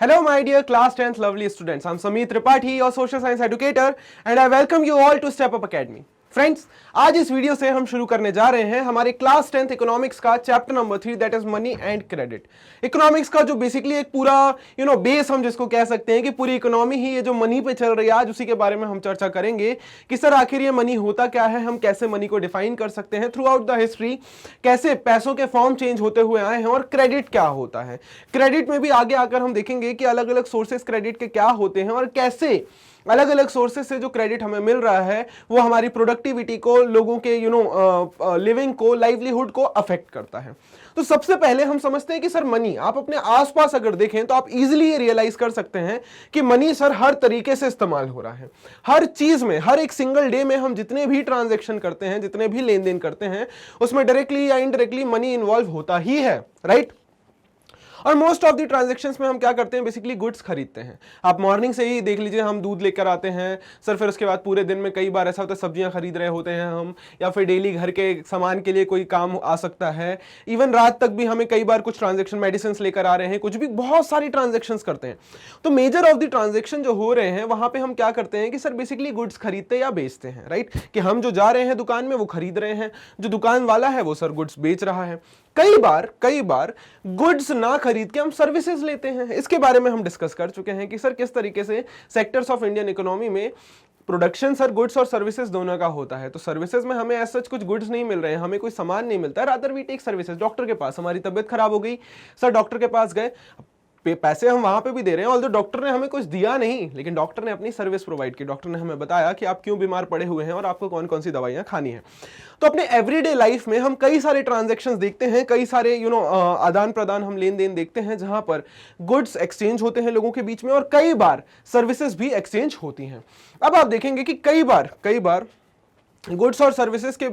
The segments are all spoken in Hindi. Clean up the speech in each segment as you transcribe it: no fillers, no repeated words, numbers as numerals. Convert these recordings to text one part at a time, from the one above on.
Hello, my dear class 10th lovely students. I'm Sameet Tripathi, your social science educator, and I welcome you all to Step Up Academy. Friends, आज इस वीडियो से हम शुरू करने जा रहे हैं हमारे क्लास 10th इकोनॉमिक्स का chapter number 3 that is money and credit. Economics का जो बेसिकली एक पूरा बेस हम जिसको कह सकते हैं कि पूरी इकोनॉमी ही ये जो मनी पे चल रही है, आज उसी के बारे में हम चर्चा करेंगे कि सर आखिर ये मनी होता क्या है, हम कैसे मनी को डिफाइन कर सकते हैं थ्रू आउट द हिस्ट्री, कैसे पैसों के फॉर्म चेंज होते हुए आए हैं और क्रेडिट क्या होता है। क्रेडिट में भी आगे आकर हम देखेंगे कि अलग अलग सोर्सेस क्रेडिट के क्या होते हैं और कैसे अलग अलग सोर्सेज से जो क्रेडिट हमें मिल रहा है वो हमारी प्रोडक्टिविटी को, लोगों के लिविंग को, लाइवलीहुड को अफेक्ट करता है। तो सबसे पहले हम समझते हैं कि सर मनी, आप अपने आसपास अगर देखें तो आप इजीली ये रियलाइज कर सकते हैं कि मनी सर हर तरीके से इस्तेमाल हो रहा है। हर चीज में, हर एक सिंगल डे में हम जितने भी ट्रांजैक्शन करते हैं, जितने भी लेन देन करते हैं, उसमें डायरेक्टली या इनडायरेक्टली मनी इन्वॉल्व होता ही है, राइट। और मोस्ट ऑफ द ट्रांजैक्शंस में हम क्या करते हैं, बेसिकली गुड्स खरीदते हैं। आप मॉर्निंग से ही देख लीजिए, हम दूध लेकर आते हैं सर, फिर उसके बाद पूरे दिन में कई बार ऐसा होता है सब्जियां खरीद रहे होते हैं हम, या फिर डेली घर के सामान के लिए कोई काम आ सकता है। इवन रात तक भी हमें कई बार कुछ ट्रांजैक्शन, मेडिसिन लेकर आ रहे हैं, कुछ भी, बहुत सारी ट्रांजैक्शंस करते हैं। तो मेजर ऑफ द ट्रांजैक्शन जो हो रहे हैं वहां पर हम क्या करते हैं कि सर बेसिकली गुड्स खरीदते या बेचते हैं, राइट। कि हम जो जा रहे हैं दुकान में वो खरीद रहे हैं, जो दुकान वाला है वो सर गुड्स बेच रहा है। कई बार गुड्स ना खरीद के हम सर्विसेज लेते हैं। इसके बारे में हम डिस्कस कर चुके हैं कि सर किस तरीके से सेक्टर्स ऑफ इंडियन इकोनॉमी में प्रोडक्शन सर गुड्स और सर्विसेज दोनों का होता है। तो सर्विसेज में हमें ऐसा कुछ गुड्स नहीं मिल रहे हैं, हमें कोई सामान नहीं मिलता है, rather we take services. Doctor के पास, हमारी तबियत खराब हो गई सर, डॉक्टर के पास गए, पैसे हम वहां पे भी दे रहे हैं, ऑल्दो डॉक्टर ने हमें कुछ दिया नहीं, लेकिन डॉक्टर ने अपनी सर्विस प्रोवाइड की। डॉक्टर ने हमें बताया कि आप क्यों बीमार पड़े हुए हैं और आपको कौन कौन सी दवाइयां खानी है। तो अपने एवरीडे लाइफ में हम कई सारे ट्रांजैक्शंस देखते हैं, कई सारे आदान प्रदान, हम लेन देन देखते हैं जहां पर गुड्स एक्सचेंज होते हैं लोगों के बीच में, और कई बार सर्विसेज भी एक्सचेंज होती हैं। अब आप देखेंगे कि कई बार गुड्स और सर्विसेज के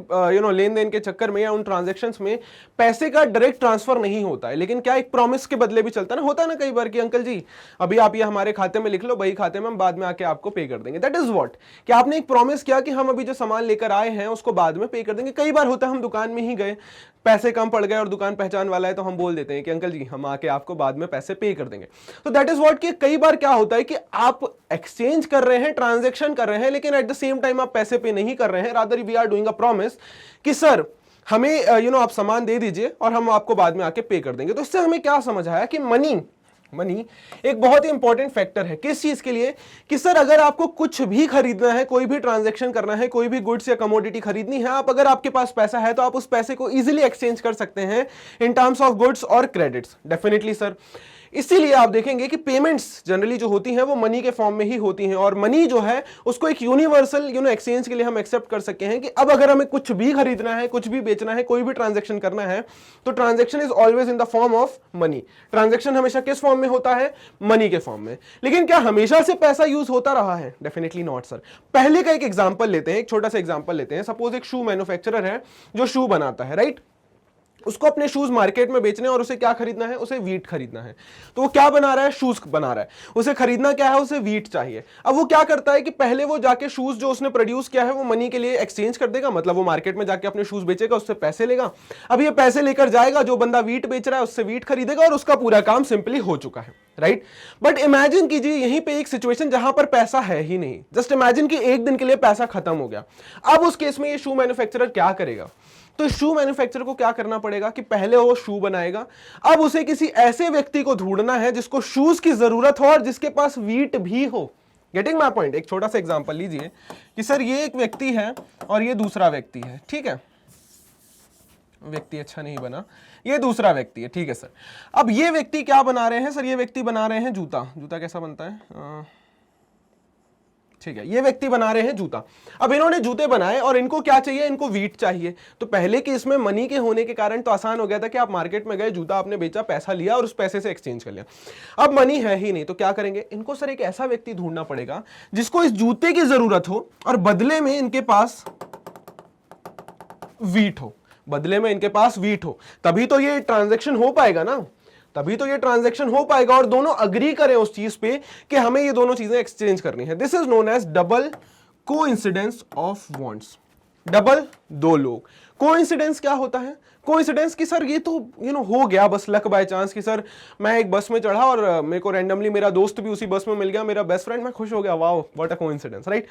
लेन देन के चक्कर में या उन ट्रांजैक्शंस में पैसे का डायरेक्ट ट्रांसफर नहीं होता है, लेकिन क्या एक प्रॉमिस के बदले भी चलता है ना, होता है ना कई बार कि अंकल जी अभी आप ये हमारे खाते में लिख लो, वही खाते में हम बाद में आके आपको पे कर देंगे। दैट इज व्हाट, कि आपने एक प्रॉमिस किया कि हम अभी जो सामान लेकर आए हैं उसको बाद में पे कर देंगे। कई बार होता है हम दुकान में ही गए, पैसे कम पड़ गए और दुकान पहचान वाला है तो हम बोल देते हैं कि अंकल जी हम आके आपको बाद में पैसे पे कर देंगे। तो दैट इज व्हाट, कि कई बार क्या होता है कि आप एक्सचेंज कर रहे हैं, ट्रांजैक्शन कर रहे हैं, लेकिन एट द सेम टाइम आप पैसे पे नहीं कर रहे हैं, rather we are doing a promise कि सर हमें आप सामान दे दीजिए और हम आपको बाद में आके पे कर देंगे। तो इससे हमें क्या समझ आया कि मनी एक बहुत ही इंपॉर्टेंट फैक्टर है। किस चीज के लिए, कि सर अगर आपको कुछ भी खरीदना है, कोई भी ट्रांजैक्शन करना है, कोई भी गुड्स या कमोडिटी खरीदनी है, आप अगर आपके पास पैसा है तो आप उस पैसे को इजीली एक्सचेंज कर सकते हैं इन टर्म्स ऑफ गुड्स और क्रेडिट्स। डेफिनेटली सर, इसीलिए आप देखेंगे कि पेमेंट्स जनरली जो होती हैं वो मनी के फॉर्म में ही होती हैं, और मनी जो है उसको एक यूनिवर्सल एक्सचेंज के लिए हम एक्सेप्ट कर सकते हैं कि अब अगर हमें कुछ भी खरीदना है, कुछ भी बेचना है, कोई भी ट्रांजैक्शन करना है, तो transaction is always in the form of money. Transaction हमेशा किस फॉर्म में होता है, मनी के फॉर्म में। लेकिन क्या हमेशा से पैसा यूज होता रहा है? Definitely not sir. पहले का एक एग्जांपल लेते हैं, एक छोटा सा एग्जांपल लेते हैं। सपोज एक शू मैन्युफैक्चरर है जो शू बनाता है, राइट। उसको अपने शूज मार्केट में बेचने और उसे क्या खरीदना है, उसे वीट खरीदना है। तो वो क्या बना रहा है, शूज बना रहा है, उसे खरीदना क्या है, उसे वीट चाहिए। अब वो क्या करता है कि पहले वो जाके शूज जो उसने प्रोड्यूस किया है वो मनी के लिए एक्सचेंज कर देगा, मतलब वो मार्केट में जाके अपने शूज बेचेगा, उससे पैसे लेगा। अब ये पैसे लेकर जाएगा, जो बंदा वीट बेच रहा है उससे वीट खरीदेगा और उसका पूरा काम सिंपली हो चुका है, राइट। बट इमेजिन कीजिए यहीं पे एक सिचुएशन जहां पर पैसा है ही नहीं। जस्ट इमेजिन कि एक दिन के लिए पैसा खत्म हो गया। अब उस केस में ये शू मैन्युफैक्चरर क्या करेगा? तो शू मैन्युफैक्चरर को क्या करना पड़ेगा कि पहले वो शू बनाएगा, अब उसे किसी ऐसे व्यक्ति को ढूंढना है जिसको शूज की जरूरत हो और जिसके पास वीट भी हो। Getting my point? एक छोटा सा एग्जांपल लीजिए कि सर ये एक व्यक्ति है और ये दूसरा व्यक्ति है, ठीक है। व्यक्ति अच्छा नहीं बना, ये दूसरा व्यक्ति है, ठीक है सर। अब ये व्यक्ति क्या बना रहे हैं सर? ये व्यक्ति बना रहे हैं जूता। जूता कैसा बनता है? ठीक है, ये व्यक्ति बना रहे हैं जूता। अब इन्होंने जूते बनाए और इनको क्या चाहिए, इनको वीट चाहिए। तो पहले के इसमें मनी के होने के कारण तो आसान हो गया था कि आप मार्केट में गए, जूता आपने बेचा, पैसा लिया और उस पैसे से एक्सचेंज कर लिया। अब मनी है ही नहीं, तो क्या करेंगे? इनको सर एक ऐसा व्यक्ति ढूंढना पड़ेगा जिसको इस जूते की जरूरत हो और बदले में इनके पास वीट हो, बदले में इनके पास वीट हो। तभी तो ये ट्रांजैक्शन हो पाएगा ना, तभी तो ये ट्रांजैक्शन हो पाएगा और दोनों अग्री करें उस चीज पे कि हमें ये दोनों चीजें एक्सचेंज करनी है। This is known as double coincidence of wants. Double, दो लोग। कोइंसिडेंस क्या होता है? कोइंसिडेंस कि सर ये तो हो गया बस लक बाय चांस कि सर मैं एक बस में चढ़ा और मेरे को रैंडमली मेरा दोस्त भी उसी बस में मिल गया, मेरा बेस्ट फ्रेंड, मैं खुश हो गया, wow what a coincidence, right.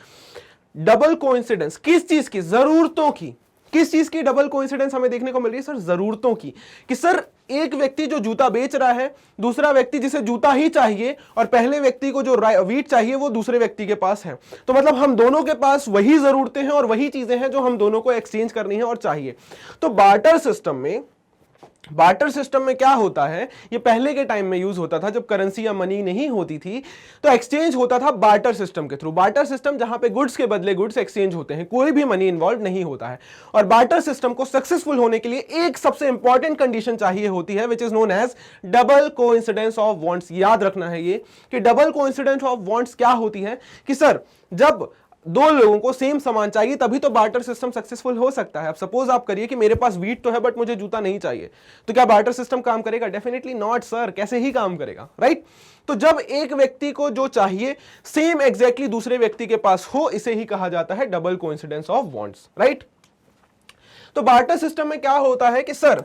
Double coincidence किस चीज की? जरूरतों की। किस चीज की डबल कोइंसिडेंस हमें देखने को मिल रही है? सर जरूरतों की। कि सर एक व्यक्ति जो जूता बेच रहा है, दूसरा व्यक्ति जिसे जूता ही चाहिए, और पहले व्यक्ति को जो वीट चाहिए वो दूसरे व्यक्ति के पास है। तो मतलब हम दोनों के पास वही जरूरतें हैं और वही चीजें हैं जो हम दोनों को एक्सचेंज करनी है और चाहिए। तो बार्टर सिस्टम में क्या होता है, ये पहले के टाइम में यूज होता था जब करेंसी या मनी नहीं होती थी, तो एक्सचेंज होता था बार्टर सिस्टम के थ्रू। बार्टर सिस्टम जहां पे गुड्स के बदले गुड्स एक्सचेंज होते हैं, कोई भी मनी इन्वॉल्व नहीं होता है। और बार्टर सिस्टम को सक्सेसफुल होने के लिए एक सबसे इंपॉर्टेंट कंडीशन चाहिए होती है, which is known as double coincidence of wants. याद रखना है ये कि डबल कोइंसिडेंस ऑफ वांट्स क्या होती है कि सर जब दो लोगों को सेम सामान चाहिए तभी तो बार्टर सिस्टम सक्सेसफुल हो सकता है। अब सपोज आप करिए कि मेरे पास वीट तो है बट मुझे जूता नहीं चाहिए, तो क्या बार्टर सिस्टम काम करेगा? डेफिनेटली नॉट सर, कैसे ही काम करेगा, राइट। तो जब एक व्यक्ति को जो चाहिए सेम एग्जैक्टली दूसरे व्यक्ति के पास हो, इसे ही कहा जाता है double coincidence of wants, right. तो बार्टर सिस्टम में क्या होता है कि sir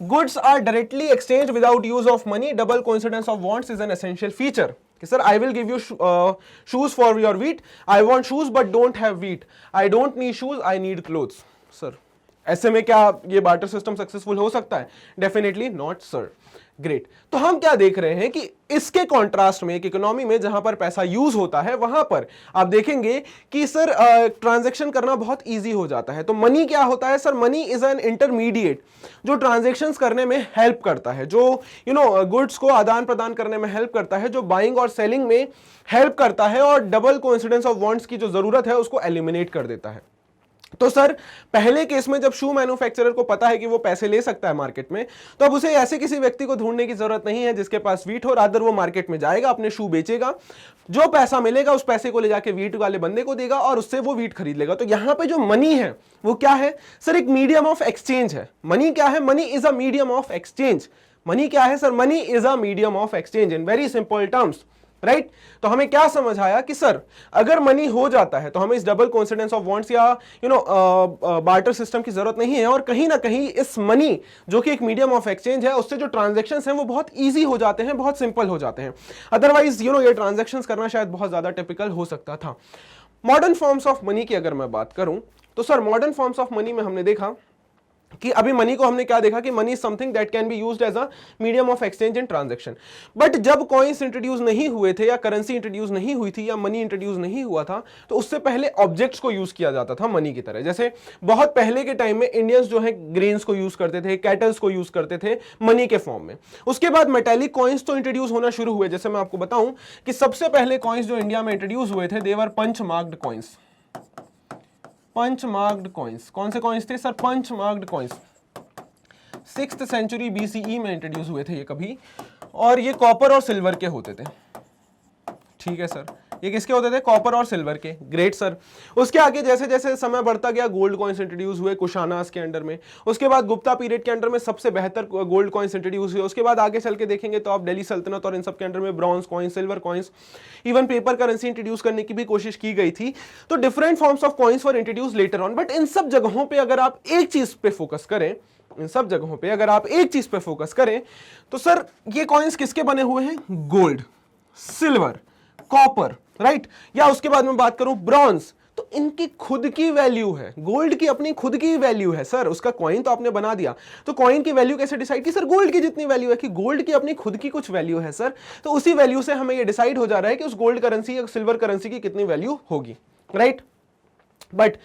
goods are directly exchanged without use of money. Double coincidence of wants is an essential feature. कि sir I will give you shoes for your wheat. I want shoes but don't have wheat. I don't need shoes, I need clothes. Sir ऐसे में क्या ये बार्टर सिस्टम सक्सेसफुल हो सकता है? Definitely not sir. ग्रेट। तो हम क्या देख रहे हैं कि इसके कॉन्ट्रास्ट में एक इकोनॉमी में जहां पर पैसा यूज होता है वहां पर आप देखेंगे कि सर ट्रांजैक्शन करना बहुत इजी हो जाता है। तो मनी क्या होता है? Sir money is an intermediate जो ट्रांजैक्शंस करने में हेल्प करता है, जो गुड्स को आदान प्रदान करने में हेल्प करता है, जो बाइंग और सेलिंग में हेल्प करता है और डबल कोइंसिडेंस ऑफ वांट्स की जो जरूरत है उसको एलिमिनेट कर देता है। तो सर पहले केस में जब शू मैन्युफैक्चरर को पता है कि वो पैसे ले सकता है मार्केट में, तो अब उसे ऐसे किसी व्यक्ति को ढूंढने की जरूरत नहीं है जिसके पास वीट हो। रादर वो मार्केट में जाएगा, अपने शू बेचेगा, जो पैसा मिलेगा उस पैसे को ले जाके वीट वाले बंदे को देगा और उससे वो वीट खरीद लेगा। तो यहां पे जो मनी है वो क्या है? सर एक मीडियम ऑफ एक्सचेंज है। मनी क्या है? Money is a medium of exchange. Money क्या है sir? Money is a medium of exchange in very simple terms, right. तो हमें क्या समझ आया कि सर अगर मनी हो जाता है तो हमें इस डबल कोइंसिडेंस ऑफ वांट्स या बार्टर सिस्टम की जरूरत नहीं है। और कहीं ना कहीं इस मनी जो कि एक मीडियम ऑफ एक्सचेंज है, उससे जो ट्रांजैक्शंस हैं वो बहुत इजी हो जाते हैं, बहुत सिंपल हो जाते हैं। अदरवाइज ये ट्रांजैक्शंस करना शायद बहुत ज्यादा टिपिकल हो सकता था। मॉडर्न फॉर्म्स ऑफ मनी की अगर मैं बात करूं तो sir modern forms of money में हमने देखा कि अभी मनी को हमने क्या देखा कि money is something that can be used as a medium of exchange in transaction. But जब कॉइन्स इंट्रोड्यूस नहीं हुए थे या करेंसी इंट्रोड्यूस नहीं हुई थी या मनी इंट्रोड्यूस नहीं हुआ था, तो उससे पहले ऑब्जेक्ट्स को यूज किया जाता था मनी की तरह। जैसे बहुत पहले के टाइम में इंडियंस जो है ग्रेन्स को यूज करते थे, कैटल्स को यूज करते थे मनी के फॉर्म में। उसके बाद मेटेलिक कॉइन्स तो इंट्रोड्यूस होना शुरू हुए। जैसे मैं आपको बताऊं कि सबसे पहले कॉइन्स जो इंडिया में इंट्रोड्यूस हुए थे, they were punch marked coins. Punch marked coins कौन से कॉइन्स थे sir? Punch marked coins 6th century BCE में इंट्रोड्यूस हुए थे ये कभी, और ये कॉपर और सिल्वर के होते थे। ठीक है सर, ये किसके होते थे? कॉपर और सिल्वर के। Great sir. उसके आगे जैसे जैसे समय बढ़ता गया गोल्ड कॉइन्स इंट्रोड्यूस हुए कुशानास के अंडर में। उसके बाद गुप्ता पीरियड के अंडर में सबसे बेहतर गोल्ड कॉइन्स इंट्रोड्यूस हुए। उसके बाद आगे चल के देखेंगे तो आप दिल्ली सल्तनत और इन सब के अंडर में bronze coins, silver coins, even paper currency introduce करने की भी कोशिश की गई थी। तो different forms of coins were introduce later on. But in सब जगहों पर अगर आप एक चीज पे फोकस करें, तो सर ये कॉइन्स किसके बने हुए हैं? Gold, silver, copper, right. या उसके बाद में बात करूं ब्रॉन्ज, तो इनकी खुद की वैल्यू है। गोल्ड की अपनी खुद की वैल्यू है सर, उसका कॉइन तो आपने बना दिया, तो कॉइन की वैल्यू कैसे डिसाइड की? सर गोल्ड की जितनी वैल्यू है कि गोल्ड की अपनी खुद की कुछ वैल्यू है सर, तो उसी वैल्यू से हमें ये डिसाइड हो जा रहा है कि उस गोल्ड करेंसी या सिल्वर करेंसी की कितनी वैल्यू होगी, राइट। बट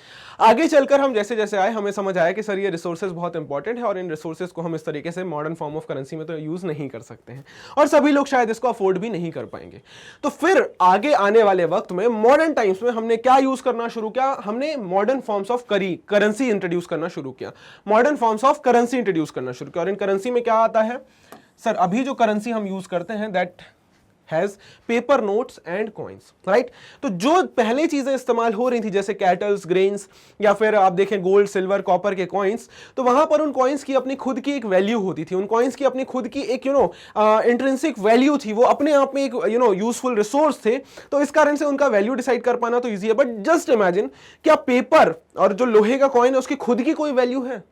आगे चलकर हम जैसे जैसे आए हमें समझ आया कि सर ये रिसोर्सेज बहुत इंपॉर्टेंट है और इन रिसोर्सेज को हम इस तरीके से मॉडर्न फॉर्म ऑफ करेंसी में तो यूज नहीं कर सकते हैं और सभी लोग शायद इसको अफोर्ड भी नहीं कर पाएंगे। तो फिर आगे आने वाले वक्त में मॉडर्न टाइम्स में हमने क्या यूज करना शुरू किया? हमने modern forms of currency introduce करना शुरू किया। Modern forms of currency introduce करना शुरू किया। और इन करेंसी में क्या आता है सर? अभी जो करेंसी हम यूज करते हैं that has paper notes and coins, right. तो जो पहले चीजें इस्तेमाल हो रही थी जैसे कैटल्स, ग्रेन्स या फिर आप देखें गोल्ड, सिल्वर, कॉपर के कॉइन्स, तो वहां पर उन कॉइन्स की अपनी खुद की एक वैल्यू होती थी। उन कॉइन्स की अपनी खुद की एक इंट्रिंसिक वैल्यू थी, वो अपने आप में एक यूजफुल रिसोर्स थे। तो इस कारण से उनका वैल्यू डिसाइड कर पाना तो ईजी है। बट जस्ट इमेजिन क्या पेपर और जो लोहे का कॉइन है उसकी खुद की कोई वैल्यू है?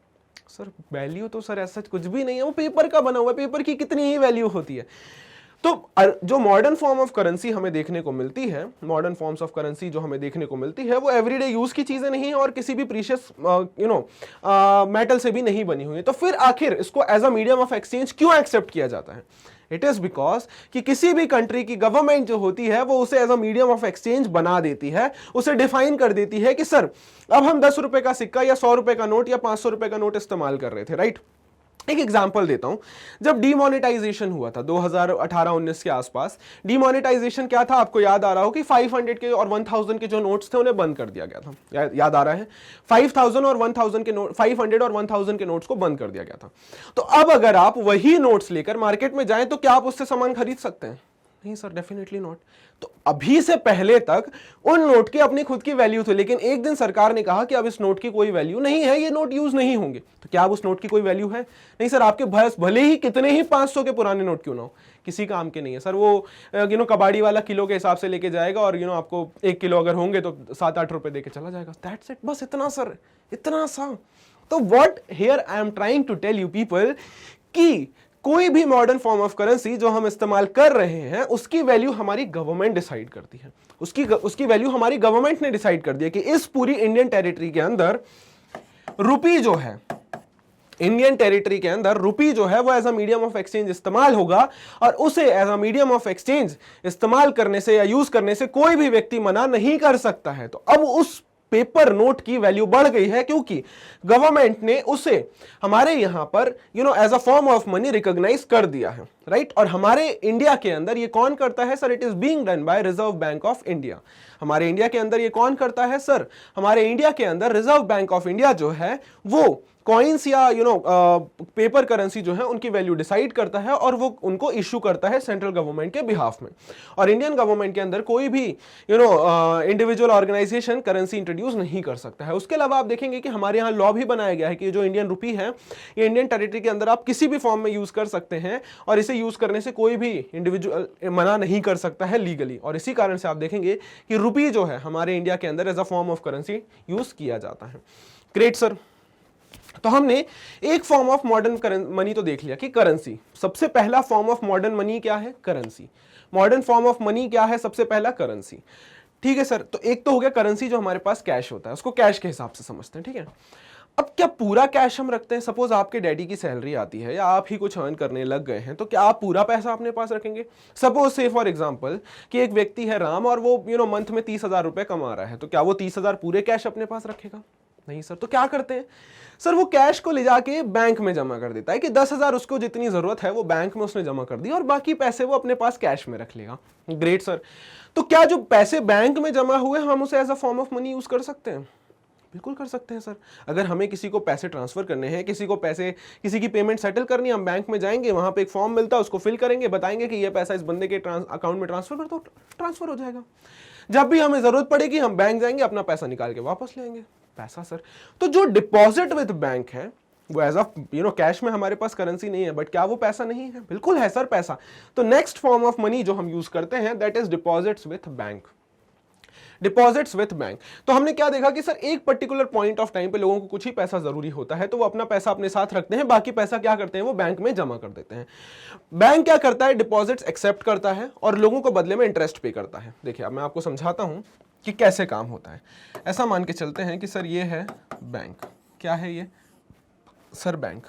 सर वैल्यू तो सर ऐसा कुछ भी नहीं है, वो पेपर का बना हुआ है, पेपर की कितनी ही वैल्यू होती है। तो जो मॉडर्न फॉर्म ऑफ करेंसी हमें देखने को मिलती है, मॉडर्न फॉर्म्स ऑफ करेंसी जो हमें देखने को मिलती है, वो एवरीडे यूज की चीजें नहीं है और किसी भी प्रीशियस मेटल से भी नहीं बनी हुई है। तो फिर आखिर इसको as a medium of exchange क्यों एक्सेप्ट किया जाता है? इट इज बिकॉज कि किसी भी कंट्री की गवर्नमेंट जो होती है वो उसे as a medium of exchange बना देती है, उसे डिफाइन कर देती है कि सर अब हम 10 रुपए का सिक्का या 100 रुपए का नोट या 500 रुपए का नोट इस्तेमाल कर रहे थे, राइट? एक एग्जांपल देता हूं, जब डीमोनेटाइजेशन हुआ था 2018-19 के आसपास, डीमोनेटाइजेशन क्या था आपको याद आ रहा हो कि 500 के और 1000 के जो नोट्स थे उन्हें बंद कर दिया गया था, याद आ रहा है? 5000 और 1000 के नोट, 500 और 1000 के नोट्स को बंद कर दिया गया था। तो अब अगर आप वही नोट्स लेकर मार्केट में जाएं तो क्या आप उससे सामान खरीद सकते हैं? नहीं सर, डेफिनेटली नॉट। तो अभी से पहले तक उन नोट की अपनी खुद की वैल्यू थी, लेकिन एक दिन सरकार ने कहा कि अब इस नोट की कोई वैल्यू नहीं है, ये नोट यूज नहीं होंगे। तो क्या अब उस नोट की कोई वैल्यू है? नहीं सर, आपके भले ही कितने ही 500 के पुराने नोट क्यों ना हो, किसी काम के नहीं है सर। वो कबाड़ी वाला किलो के हिसाब से लेके जाएगा और आपको 1 किलो अगर होंगे तो 7-8 रुपए देके चला जाएगा, दैट्स इट, बस इतना सर, इतना सा। तो what here I am trying to tell you people कि कोई भी मॉडर्न फॉर्म ऑफ करेंसी जो हम इस्तेमाल कर रहे हैं उसकी वैल्यू हमारी गवर्नमेंट डिसाइड करती है, उसकी वैल्यू हमारी गवर्नमेंट ने डिसाइड कर दिया कि इस पूरी इंडियन टेरिटरी के अंदर रुपी जो है, इंडियन टेरिटरी के अंदर रुपी जो है वो as a medium of exchange इस्तेमाल होगा और उसे as a medium of exchange इस्तेमाल करने से या यूज करने से कोई भी व्यक्ति मना नहीं कर सकता है। तो अब उस पेपर नोट की वैल्यू बढ़ गई है क्योंकि गवर्नमेंट ने उसे हमारे यहां पर as a form of money recognise कर दिया है, राइट? और हमारे इंडिया के अंदर ये कौन करता है sir? It is being done by reserve Bank of India. हमारे इंडिया के अंदर ये कौन करता है सर? हमारे इंडिया के अंदर रिजर्व बैंक ऑफ इंडिया जो है वो कॉइन्स या पेपर करेंसी जो है उनकी वैल्यू डिसाइड करता है और वो उनको इशू करता है सेंट्रल गवर्नमेंट के बिहाफ में। और इंडियन गवर्नमेंट के अंदर कोई भी इंडिविजुअल ऑर्गेनाइजेशन करेंसी इंट्रोड्यूस नहीं कर सकता है। उसके अलावा आप देखेंगे कि हमारे यहाँ लॉ भी बनाया गया है कि जो इंडियन रुपी है ये इंडियन टेरिटरी के अंदर आप किसी भी फॉर्म में यूज कर सकते हैं और इसे यूज करने से कोई भी इंडिविजुअल मना नहीं कर सकता है लीगली। और इसी कारण से आप देखेंगे कि रुपी जो है हमारे इंडिया के अंदर as a form of currency use किया जाता है। Great sir. तो हमने एक फॉर्म ऑफ मॉडर्न मनी तो देख लिया कि करेंसी। सबसे पहला फॉर्म ऑफ मॉडर्न मनी क्या है? Currency. Modern form of money क्या है? सबसे पहला करेंसी। ठीक है सर, तो एक तो हो गया करेंसी जो हमारे पास कैश होता है, उसको कैश के हिसाब से समझते हैं, ठीक है। अब क्या पूरा कैश हम रखते हैं? सपोज आपके डैडी की सैलरी आती है या आप ही कुछ अर्न करने लग गए हैं, तो क्या आप पूरा पैसा अपने पास रखेंगे? सपोज से फॉर एग्जांपल कि एक व्यक्ति है राम और वो मंथ में 30,000 रुपए कमा रहा है, तो क्या वो 30,000 पूरे कैश अपने पास रखेगा? नहीं सर। तो क्या करते हैं सर? वो कैश को ले जाके बैंक में जमा कर देता है कि 10,000 उसको जितनी जरूरत है वो बैंक में उसने जमा कर दी और बाकी पैसे वो अपने पास कैश में रख लेगा। Great sir. तो क्या जो पैसे बैंक में जमा हुए हम उसे as a form of money use कर सकते हैं? बिल्कुल कर सकते हैं सर। अगर हमें किसी को पैसे ट्रांसफर करने हैं, किसी की पेमेंट सेटल करनी है, हम बैंक में जाएंगे, वहां पे एक फॉर्म मिलता है, उसको फिल करेंगे, बताएंगे कि ये पैसा इस बंदे के अकाउंट में ट्रांसफर कर दो, ट्रांसफर हो जाएगा। जब भी हमें जरूरत पड़ेगी हम बैंक जाएंगे, अपना पैसा निकाल के वापस ले आएंगे। पैसा सर। तो जो डिपॉजिट विद बैंक है वो एज ऑफ कैश में हमारे पास करेंसी नहीं है, बट क्या वो पैसा नहीं है? बिल्कुल है सर पैसा। तो नेक्स्ट फॉर्म ऑफ मनी जो हम यूज करते हैं that is deposits with bank. Deposits with bank. तो हमने क्या देखा कि सर एक पर्टिकुलर पॉइंट ऑफ टाइम पे लोगों को कुछ ही पैसा जरूरी होता है, तो वो अपना पैसा अपने साथ रखते हैं, बाकी पैसा क्या करते हैं? वो बैंक में जमा कर देते हैं। बैंक क्या करता है? डिपॉजिट्स एक्सेप्ट करता है और लोगों को बदले में इंटरेस्ट पे करता है। देखिए अब मैं आपको समझाता हूं कि कैसे काम होता है। ऐसा मान के चलते हैं कि सर ये है बैंक। क्या है ये सर? बैंक।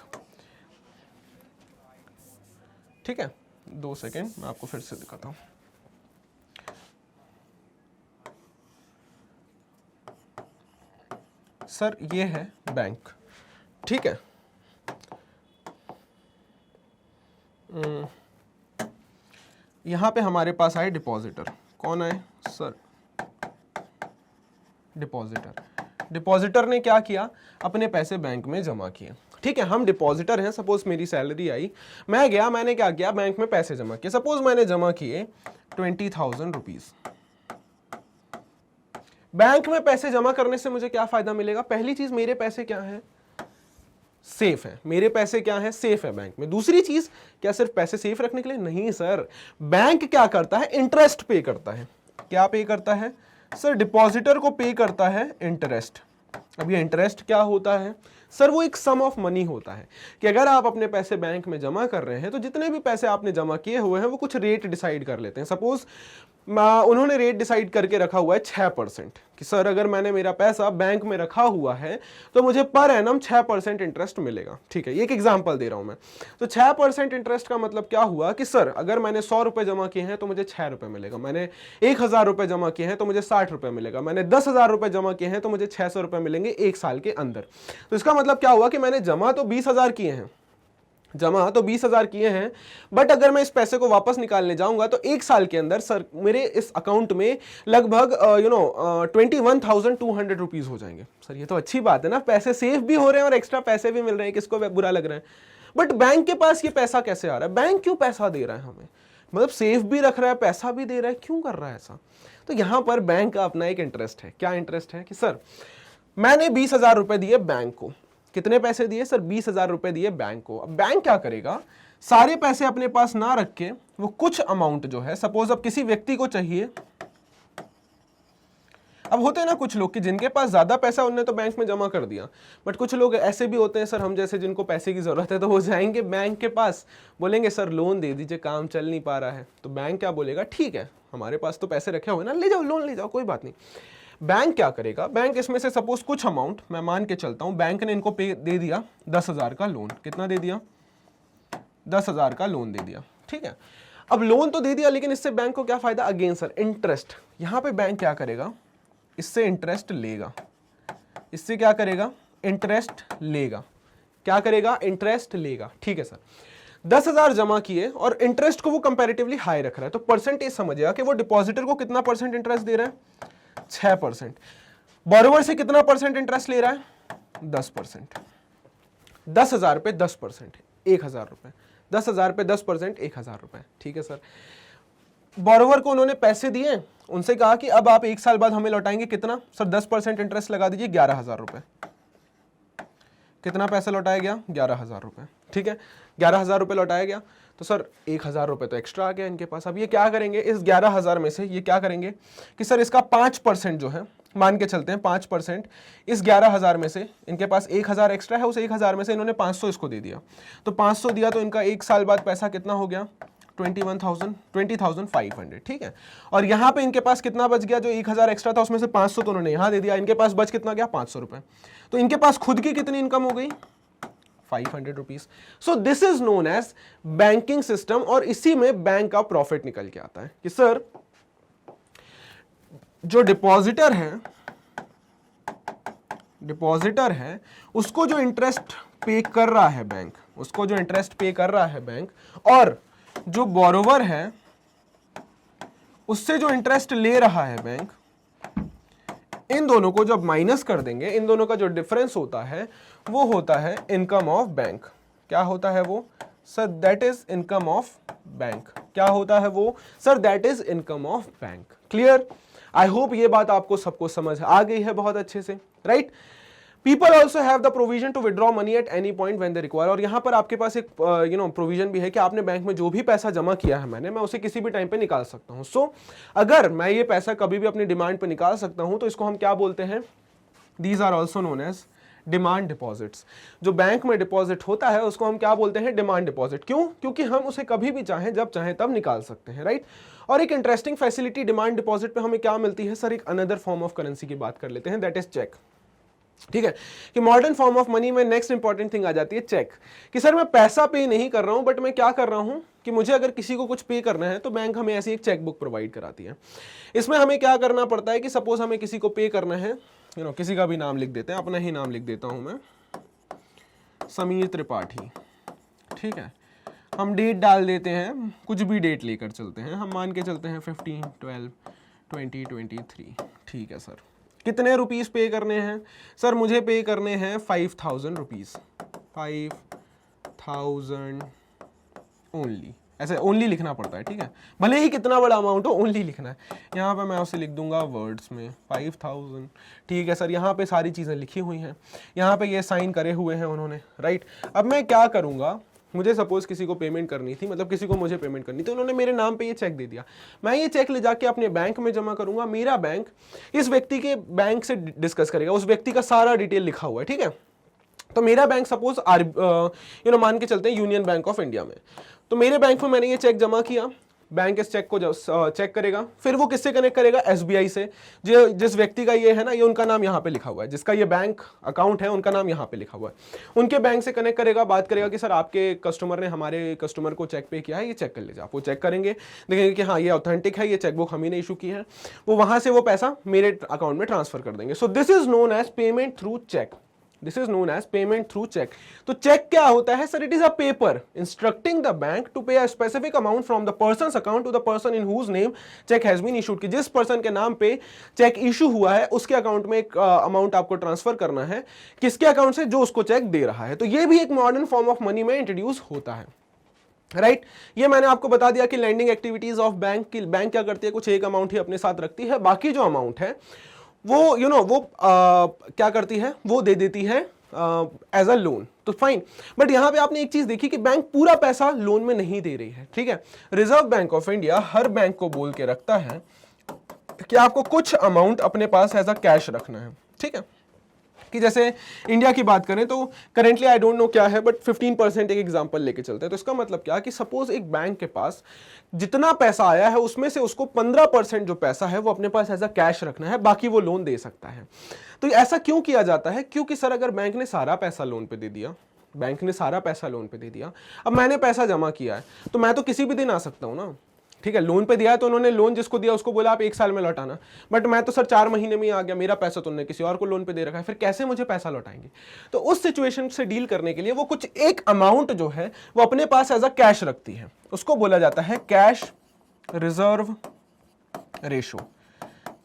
ठीक है, 2 सेकेंड मैं आपको फिर से दिखाता हूं। सर ये है बैंक, ठीक है। यहां पे हमारे पास आए डिपॉजिटर। कौन आए सर? डिपॉजिटर ने क्या किया? अपने पैसे बैंक में जमा किए। ठीक है, हम डिपॉजिटर हैं। सपोज मेरी सैलरी आई, मैं गया, मैंने क्या किया? बैंक में पैसे जमा किए। सपोज मैंने जमा किए 20,000 रुपीज। बैंक में पैसे जमा करने से मुझे क्या फायदा मिलेगा? पहली चीज, मेरे पैसे क्या है? सेफ है। मेरे पैसे क्या है? सेफ है बैंक में। दूसरी चीज, क्या सिर्फ पैसे सेफ रखने के लिए? नहीं सर, बैंक क्या करता है? इंटरेस्ट पे करता है। क्या पे करता है सर? डिपॉजिटर को पे करता है इंटरेस्ट। अब ये इंटरेस्ट क्या होता है सर वो एक सम ऑफ मनी होता है कि अगर आप अपने पैसे बैंक में जमा कर रहे हैं तो जितने भी पैसे आपने जमा किए हुए हैं वो कुछ रेट डिसाइड कर लेते हैं। सपोज उन्होंने रेट डिसाइड करके रखा हुआ है 6% कि सर अगर मैंने मेरा पैसा बैंक में रखा हुआ है तो मुझे पर एनम 6% इंटरेस्ट मिलेगा। ठीक है, एक एग्जांपल दे रहा हूं मैं। तो 6% इंटरेस्ट का मतलब क्या हुआ कि सर अगर मैंने 100 रुपए जमा किए हैं तो मुझे 6 रुपए मिलेगा, मैंने 1000 रुपए जमा किए हैं तो मुझे 60 रुपए मिलेगा, मैंने 10,000 रुपए जमा किए हैं तो मुझे 600 रुपए मिलेंगे एक साल के अंदर। तो इसका मतलब क्या हुआ कि मैंने जमा तो 20,000 किए हैं, जमा तो 20,000 किए हैं, बट अगर मैं इस पैसे को वापस निकालने जाऊंगा तो एक साल के अंदर सर मेरे इस अकाउंट में लगभग 21,200 रुपीज हो जाएंगे। सर ये तो अच्छी बात है ना, पैसे सेव भी हो रहे हैं और एक्स्ट्रा पैसे भी मिल रहे हैं, किसको बुरा लग रहा है? बट बैंक के पास ये पैसा कैसे आ रहा है? बैंक क्यों पैसा दे रहा है हमें? मतलब सेव भी रख रहा है, पैसा भी दे रहा है, क्यों कर रहा है ऐसा? तो यहां पर बैंक का अपना एक इंटरेस्ट है। क्या इंटरेस्ट है कि सर मैंने 20,000 रुपए दिए बैंक को। कितने पैसे दिए सर? 20,000 रुपए दिए बैंक को। अब बैंक क्या करेगा, सारे पैसे अपने पास ना रख के वो कुछ अमाउंट जो है, सपोज अब किसी व्यक्ति को चाहिए, अब होते हैं ना कुछ लोग कि जिनके पास ज्यादा पैसा उन्होंने तो बैंक में जमा कर दिया, बट कुछ लोग ऐसे भी होते हैं सर हम जैसे जिनको पैसे की जरूरत है, तो वो जाएंगे बैंक के पास, बोलेंगे सर लोन दे दीजिए, काम चल नहीं पा रहा है। तो बैंक क्या बोलेगा, ठीक है हमारे पास तो पैसे रखे हुए ना, ले जाओ लोन ले जाओ, कोई बात नहीं। बैंक क्या करेगा, बैंक इसमें से सपोज कुछ अमाउंट मैं मान के चलता हूं, बैंक ने इनको पे दे दिया 10,000 का लोन। कितना दे दिया? 10,000 का लोन दे दिया। ठीक है, अब लोन तो दे दिया, लेकिन इससे बैंक को क्या फायदा? Again sir interest. यहां पे बैंक क्या करेगा, इससे इंटरेस्ट लेगा। इससे क्या करेगा? इंटरेस्ट लेगा। क्या करेगा? इंटरेस्ट लेगा। ठीक है सर, 10,000 जमा किए और इंटरेस्ट को वो कंपैरेटिवली हाई रख रहा है, तो परसेंटेज समझिएगा कि वो डिपॉजिटर को कितना परसेंट इंटरेस्ट दे रहा है? 6%। बोरोवर से कितना परसेंट इंटरेस्ट ले रहा है? 10%। 10,000 पे 10%, 1,000 रुपए। 10,000 पे 10%, 1,000 रुपए। ठीक है सर, बोरोवर को उन्होंने पैसे दिए, उनसे कहा कि अब आप एक साल बाद हमें लौटाएंगे कितना? सर 10% इंटरेस्ट लगा दीजिए, 11,000 रुपए। कितना पैसा लौटाया गया? 11,000 रुपए। ठीक है, 11,000 रुपए लौटाया गया, तो सर 1,000 रुपए तो एक्स्ट्रा आ गया इनके पास। अब ये क्या करेंगे, इस 11,000 में से ये क्या करेंगे कि सर इसका 5% जो है, मान के चलते हैं 5%, इस 11,000 में से इनके पास 1,000 एक्स्ट्रा है, उस 1,000 में से इन्होंने 500 इसको दे दिया, तो 500 दिया तो इनका एक साल बाद पैसा कितना हो गया? 20,500। ठीक है, और यहां पे इनके पास कितना बच गया? जो 1,000 एक्स्ट्रा था उसमें से 500 तो उन्होंने यहां दे दिया, इनके पास बच कितना गया? 500 रुपए। तो इनके पास खुद की कितनी इनकम हो गई? 500 rupees. So this is known as banking system, और इसी में बैंक का प्रॉफिट निकल के आता है कि सर जो डिपॉजिटर है उसको जो इंटरेस्ट पे कर रहा है बैंक, उसको जो इंटरेस्ट पे कर रहा है बैंक, और जो बोरोवर है उससे जो इंटरेस्ट ले रहा है बैंक, इन दोनों को जब माइनस कर देंगे, इन दोनों का जो डिफरेंस होता है वो होता है इनकम ऑफ बैंक। क्या होता है वो? Sir that is income of bank. क्या होता है वो? Sir that is income of bank. Clear? I hope ये बात आपको सबको समझ आ गई है बहुत अच्छे से, right? People also have the provision to withdraw money at any point when they require. और यहां पर आपके पास एक प्रोविजन भी है कि आपने बैंक में जो भी पैसा जमा किया है मैं उसे किसी भी टाइम पे निकाल सकता हूं। सो अगर मैं ये पैसा कभी भी अपनी डिमांड पे निकाल सकता हूं तो इसको हम क्या बोलते हैं? These are also known as demand deposits. जो बैंक में डिपॉजिट होता है उसको हम क्या बोलते हैं? Demand deposit. क्यों? क्योंकि हम उसे कभी भी चाहें, जब चाहें तब निकाल सकते हैं, राइट? और एक इंटरेस्टिंग फैसिलिटी डिमांड डिपॉजिट पे हमें क्या मिलती है सर? एक अनदर फॉर्म ऑफ करेंसी की बात कर लेते हैं, दैट इज चेक। ठीक है, कि मॉडर्न फॉर्म ऑफ मनी में नेक्स्ट इंपॉर्टेंट थिंग आ जाती है चेक। कि सर मैं पैसा पे नहीं कर रहा हूं, बट मैं क्या कर रहा हूं कि मुझे अगर किसी को कुछ पे करना है तो बैंक हमें ऐसी एक चेक बुक प्रोवाइड कराती है। इसमें हमें क्या करना पड़ता है कि सपोज हमें किसी को पे करना है, किसी का भी नाम लिख देते हैं, अपना ही नाम लिख देता हूं मैं, समीर त्रिपाठी। ठीक है, हम डेट डाल देते हैं, कुछ भी डेट लेकर चलते हैं, हम मान के चलते हैं 15/12/2023। ठीक है सर, कितने रुपीस पे करने हैं? सर मुझे पे करने हैं 5,000 रुपीज। 5,000 ओनली, ऐसे ओनली लिखना पड़ता है। ठीक है, भले ही कितना बड़ा अमाउंट हो, ओनली लिखना है। यहाँ पे मैं उसे लिख दूंगा वर्ड्स में 5,000। ठीक है सर, यहाँ पे सारी चीज़ें लिखी हुई हैं, यहाँ पे ये साइन करे हुए हैं उन्होंने, राइट? अब मैं क्या करूँगा, मुझे सपोज किसी को पेमेंट करनी थी, मतलब किसी को मुझे पेमेंट करनी थी, उन्होंने मेरे नाम पे ये चेक दे दिया। मैं ये चेक ले जाके अपने बैंक में जमा करूंगा, मेरा बैंक इस व्यक्ति के बैंक से डिस्कस करेगा, उस व्यक्ति का सारा डिटेल लिखा हुआ है। ठीक है, तो मेरा बैंक सपोज मान के चलते हैं यूनियन बैंक ऑफ इंडिया में, तो मेरे बैंक में मैंने ये चेक जमा किया, बैंक इस चेक को चेक करेगा, फिर वो किससे कनेक्ट करेगा, एसबीआई से। जो जिस व्यक्ति का ये है ना, ये उनका नाम यहाँ पे लिखा हुआ है, जिसका ये बैंक अकाउंट है उनका नाम यहाँ पे लिखा हुआ है, उनके बैंक से कनेक्ट करेगा, बात करेगा कि सर आपके कस्टमर ने हमारे कस्टमर को चेक पे किया है, ये चेक कर लीजिए। आप वो चेक करेंगे, देखेंगे कि हाँ ये ऑथेंटिक है, ये चेकबुक हम ही ने इशू की है, वो वहां से वो पैसा मेरे अकाउंट में ट्रांसफर कर देंगे। So this is known as payment through cheque, this is known as payment through cheque. तो चेक क्या होता है sir, it is a paper instructing the bank to pay a specific amount from the person's account to the person in whose name cheque has been issued, कि जिस पर्सन के नाम पे चेक इशू हुआ है उसके अकाउंट में एक अमाउंट आपको ट्रांसफर करना है, किसके अकाउंट से, जो उसको चेक दे रहा है। तो ये भी एक मॉडर्न फॉर्म ऑफ मनी में इंट्रोड्यूस होता है, राइट ये मैंने आपको बता दिया कि लैंडिंग एक्टिविटीज ऑफ बैंक की, बैंक क्या करती है, कुछ एक अमाउंट ही अपने साथ रखती है, बाकी जो अमाउंट है वो वो क्या करती है, वो दे देती है एज अ लोन। तो फाइन, बट यहां पे आपने एक चीज देखी कि बैंक पूरा पैसा लोन में नहीं दे रही है, ठीक है। Reserve Bank of India her bank को बोल के रखता है कि आपको कुछ अमाउंट अपने पास एज अ कैश रखना है, ठीक है। कि जैसे इंडिया की बात करें तो करेंटली आई डोंट नो क्या है, बट 15% एक एग्जांपल लेके चलते हैं। तो इसका मतलब क्या कि सपोज एक बैंक के पास जितना पैसा आया है उसमें से उसको 15% जो पैसा है वो अपने पास एज अ कैश रखना है, बाकी वो लोन दे सकता है। तो ऐसा क्यों किया जाता है, क्योंकि सर अगर बैंक ने सारा पैसा लोन पे दे दिया, बैंक ने सारा पैसा लोन पे दे दिया, अब मैंने पैसा जमा किया है तो मैं तो किसी भी दिन आ सकता हूं ना, ठीक है। लोन पे दिया है तो उन्होंने लोन जिसको दिया उसको बोला आप 1 साल में लौटाना, बट मैं तो सर 4 महीने में ही आ गया, मेरा पैसा तो उन्होंने किसी और को लोन पे दे रखा है, फिर कैसे मुझे पैसा लौटाएंगे। तो उस सिचुएशन से डील करने के लिए वो कुछ एक अमाउंट जो है वो अपने पास एज अ कैश रखती है, उसको बोला जाता है cash reserve ratio.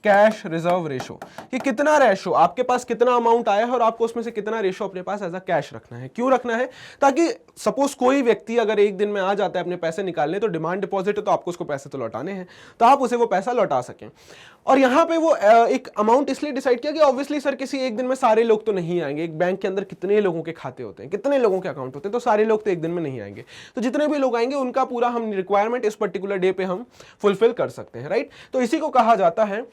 Cash reserve ratio, कि कितना रेशो आपके पास, कितना अमाउंट आया है और आपको उसमें से कितना रेशो अपने पास एज अ कैश रखना है। क्यों रखना है, ताकि सपोज कोई व्यक्ति अगर एक दिन में आ जाता है अपने पैसे निकालने, तो डिमांड डिपॉजिट है तो आपको उसको पैसे तो लौटाने हैं, तो आप उसे वो पैसा लौटा सकें। और यहाँ पे वो एक अमाउंट इसलिए डिसाइड किया कि ऑब्वियसली सर किसी एक दिन में सारे लोग तो नहीं आएंगे, एक बैंक के अंदर कितने लोगों के खाते होते हैं, कितने लोगों के अकाउंट होते हैं, तो सारे लोग तो एक दिन में नहीं आएंगे, तो जितने भी लोग आएंगे उनका पूरा हम रिक्वायरमेंट इस पर्टिकुलर डे पे हम फुलफिल कर सकते हैं, राइट। तो इसी को कहा जाता है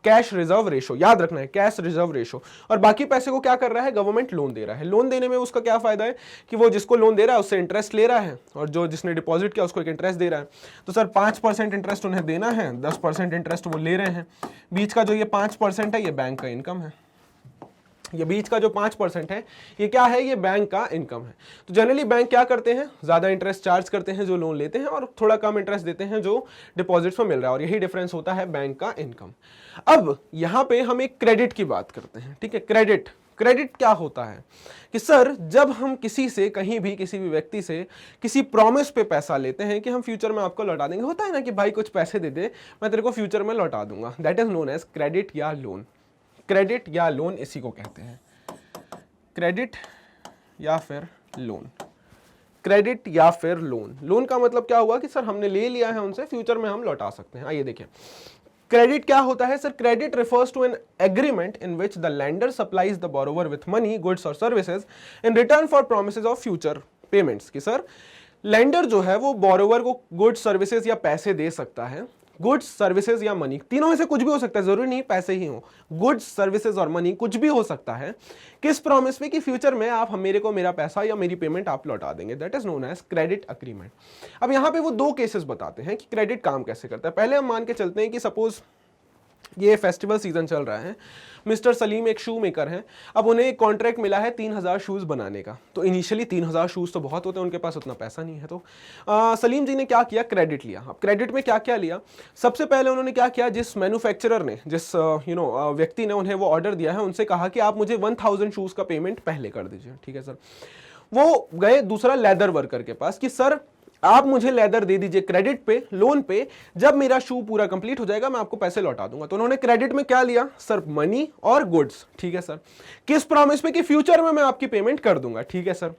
कैश रिजर्व रेशो, याद रखना है कैश रिजर्व रेशो। और बाकी पैसे को क्या कर रहा है, गवर्नमेंट लोन दे रहा है। लोन देने में उसका क्या फायदा है कि वो जिसको लोन दे रहा है उससे इंटरेस्ट ले रहा है, और जो जिसने डिपॉजिट किया उसको एक इंटरेस्ट दे रहा है। तो सर 5% इंटरेस्ट उन्हें देना है, 10% इंटरेस्ट वो ले रहे हैं, बीच का जो ये 5% है ये बैंक का इनकम है, ये बीच का जो 5% है ये क्या है, ये बैंक का इनकम है। तो जनरली बैंक क्या करते हैं, ज्यादा इंटरेस्ट चार्ज करते हैं जो लोन लेते हैं, और थोड़ा कम इंटरेस्ट देते हैं जो डिपॉजिट्स में मिल रहा है, और यही डिफरेंस होता है बैंक का इनकम। अब यहां पे हम एक क्रेडिट की बात करते हैं, ठीक है। क्रेडिट, क्रेडिट क्या होता है कि सर जब हम किसी से, कहीं भी किसी भी व्यक्ति से किसी प्रॉमिस पे पैसा लेते हैं कि हम फ्यूचर में आपको लौटा देंगे, होता है ना कि भाई कुछ पैसे दे दे मैं तेरे को फ्यूचर में लौटा दूंगा, that is known as credit या लोन। क्रेडिट या लोन इसी को कहते हैं, क्रेडिट या फिर लोन। क्रेडिट या फिर लोन, लोन का मतलब क्या हुआ कि सर हमने ले लिया है उनसे, फ्यूचर में हम लौटा सकते हैं। आइए देखिए क्रेडिट क्या होता है sir, credit refers to an agreement in which the lender supplies the borrower with money, goods और services in return for promises of future payments. कि सर लेंडर जो है वो बोरोवर को गुड्स सर्विसेज या पैसे दे सकता है, गुड्स सर्विसेज या मनी, तीनों में से कुछ भी हो सकता है, जरूरी नहीं पैसे ही हो, गुड्स सर्विसेज और मनी कुछ भी हो सकता है। किस प्रॉमिस में कि फ्यूचर में आप मेरे को मेरा पैसा या मेरी पेमेंट आप लौटा देंगे, that is known as credit agreement. अब यहां पे वो 2 केसेस बताते हैं कि क्रेडिट काम कैसे करता है। पहले हम मान के चलते हैं कि सपोज ये फेस्टिवल सीजन चल रहा है, मिस्टर सलीम एक शू मेकर हैं, अब उन्हें एक कॉन्ट्रैक्ट मिला है 3000 शूज बनाने का। तो इनिशियली 3000 शूज तो बहुत होते हैं, उनके पास उतना पैसा नहीं है, तो सलीम जी ने क्या किया, क्रेडिट लिया। अब क्रेडिट में क्या क्या लिया, सबसे पहले उन्होंने क्या किया, जिस मैन्युफैक्चरर ने, जिस व्यक्ति ने उन्हें वो ऑर्डर दिया है, उनसे कहा कि आप मुझे 1000 शूज का पेमेंट पहले कर दीजिए, ठीक है सर। वो गए दूसरा लेदर वर्कर के पास कि सर आप मुझे लेदर दे दीजिए क्रेडिट पे, लोन पे, जब मेरा शू पूरा कंप्लीट हो जाएगा मैं आपको पैसे लौटा दूंगा। तो उन्होंने क्रेडिट में क्या लिया सर, मनी और गुड्स, ठीक है सर। किस प्रॉमिस पे कि फ्यूचर में मैं आपकी पेमेंट कर दूंगा, ठीक है सर।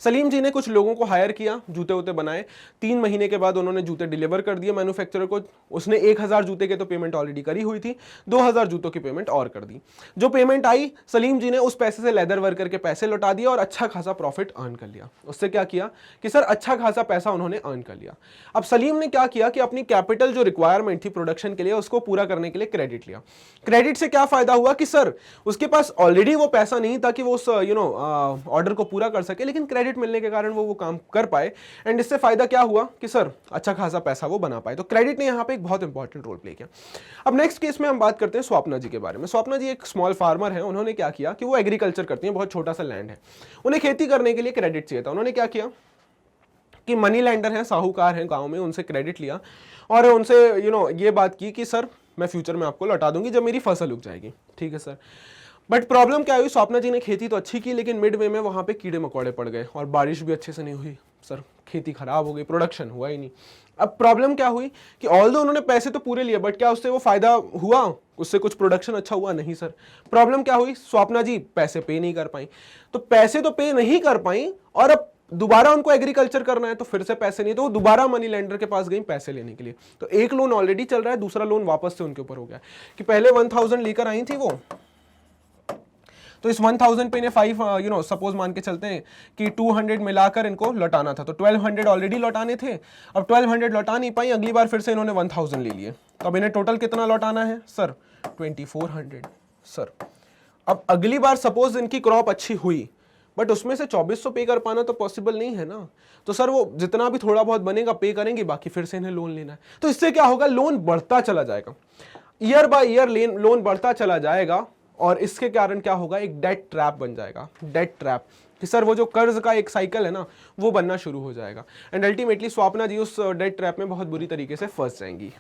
सलीम जी ने कुछ लोगों को हायर किया, जूते वूते बनाए, 3 महीने के बाद उन्होंने जूते डिलीवर कर दिए मैन्युफैक्चरर को। उसने 1000 जूते के तो पेमेंट ऑलरेडी करी हुई थी, 2000 जूतों की पेमेंट और कर दी। जो पेमेंट आई, सलीम जी ने उस पैसे से लेदर वर्कर के पैसे लौटा दिए और अच्छा खासा प्रॉफिट अर्न कर लिया। उससे क्या किया कि सर अच्छा खासा पैसा उन्होंने अर्न कर लिया। अब सलीम ने क्या किया कि अपनी कैपिटल जो रिक्वायरमेंट थी प्रोडक्शन के लिए, उसको पूरा करने के लिए क्रेडिट लिया। क्रेडिट से क्या फायदा हुआ कि सर उसके पास ऑलरेडी वो पैसा नहीं था कि वो उस ऑर्डर को पूरा कर सके, लेकिन क्रेडिट मिलने के कारण वो काम कर पाए। एंड इससे फायदा क्या हुआ कि सर अच्छा खासा पैसा वो बना पाए। तो क्रेडिट ने यहाँ पे एक बहुत इंपॉर्टेंट रोल प्ले किया। अब नेक्स्ट केस में हम बात करते हैं स्वप्ना जी के बारे में। स्वप्ना जी एक स्मॉल फार्मर है। उन्होंने क्या किया कि वो एग्रीकल्चर करती हैं, बहुत छोटा सा लैंड है, उन्हें खेती करने के लिए क्रेडिट चाहिए था। उन्होंने क्या किया कि मनी लैंडर हैं, साहूकार हैं गांव में, उनसे क्रेडिट लिया और उनसे ये बात की कि सर मैं फ्यूचर में आपको लौटा दूंगी जब मेरी फसल उग जाएगी। ठीक है सर। बट प्रॉब्लम क्या हुई, स्वप्ना जी ने खेती तो अच्छी की, लेकिन मिड वे में वहां पे कीड़े मकोड़े पड़ गए और बारिश भी अच्छे से नहीं हुई। सर खेती खराब हो गई, प्रोडक्शन हुआ ही नहीं। अब प्रॉब्लम क्या हुई कि ऑल्दो उन्होंने पैसे तो पूरे लिए, बट क्या उससे वो फायदा हुआ, उससे कुछ प्रोडक्शन अच्छा हुआ? नहीं सर। प्रॉब्लम क्या हुई, स्वप्ना जी पैसे पे नहीं कर पाई। तो पैसे तो पे नहीं कर पाई और अब दोबारा उनको एग्रीकल्चर करना है तो फिर से पैसे नहीं, तो वो दोबारा मनी लेंडर के पास गई पैसे लेने के लिए। तो एक लोन ऑलरेडी चल रहा है, दूसरा लोन वापस से उनके ऊपर हो गया कि पहले 1000 लेकर आई थी वो, तो इस 1000 पे इन्हें 5 सपोज मान के चलते हैं कि 200 मिलाकर इनको लौटाना था, तो 1200 ऑलरेडी लौटाने थे। अब 1200 लौटा नहीं पाई, अगली बार फिर से इन्होंने 1000 ले लिए, तो अब इन्हें टोटल कितना लौटाना है सर? 2400 सर। अब अगली बार सपोज इनकी क्रॉप अच्छी हुई, बट उसमें से 2400 पे कर पाना तो पॉसिबल नहीं है ना। तो सर वो जितना भी थोड़ा बहुत बनेगा पे करेंगे, बाकी फिर से इन्हें लोन लेना है। तो इससे क्या होगा, लोन बढ़ता चला जाएगा, ईयर बाय ईयर लोन बढ़ता चला जाएगा और इसके कारण क्या होगा, एक डेट ट्रैप बन जाएगा। डेट ट्रैप कि सर वो जो कर्ज का एक साइकिल है ना, वो बनना शुरू हो जाएगा एंड अल्टीमेटली स्वप्ना जी उस डेट ट्रैप में बहुत बुरी तरीके से फंस जाएंगी।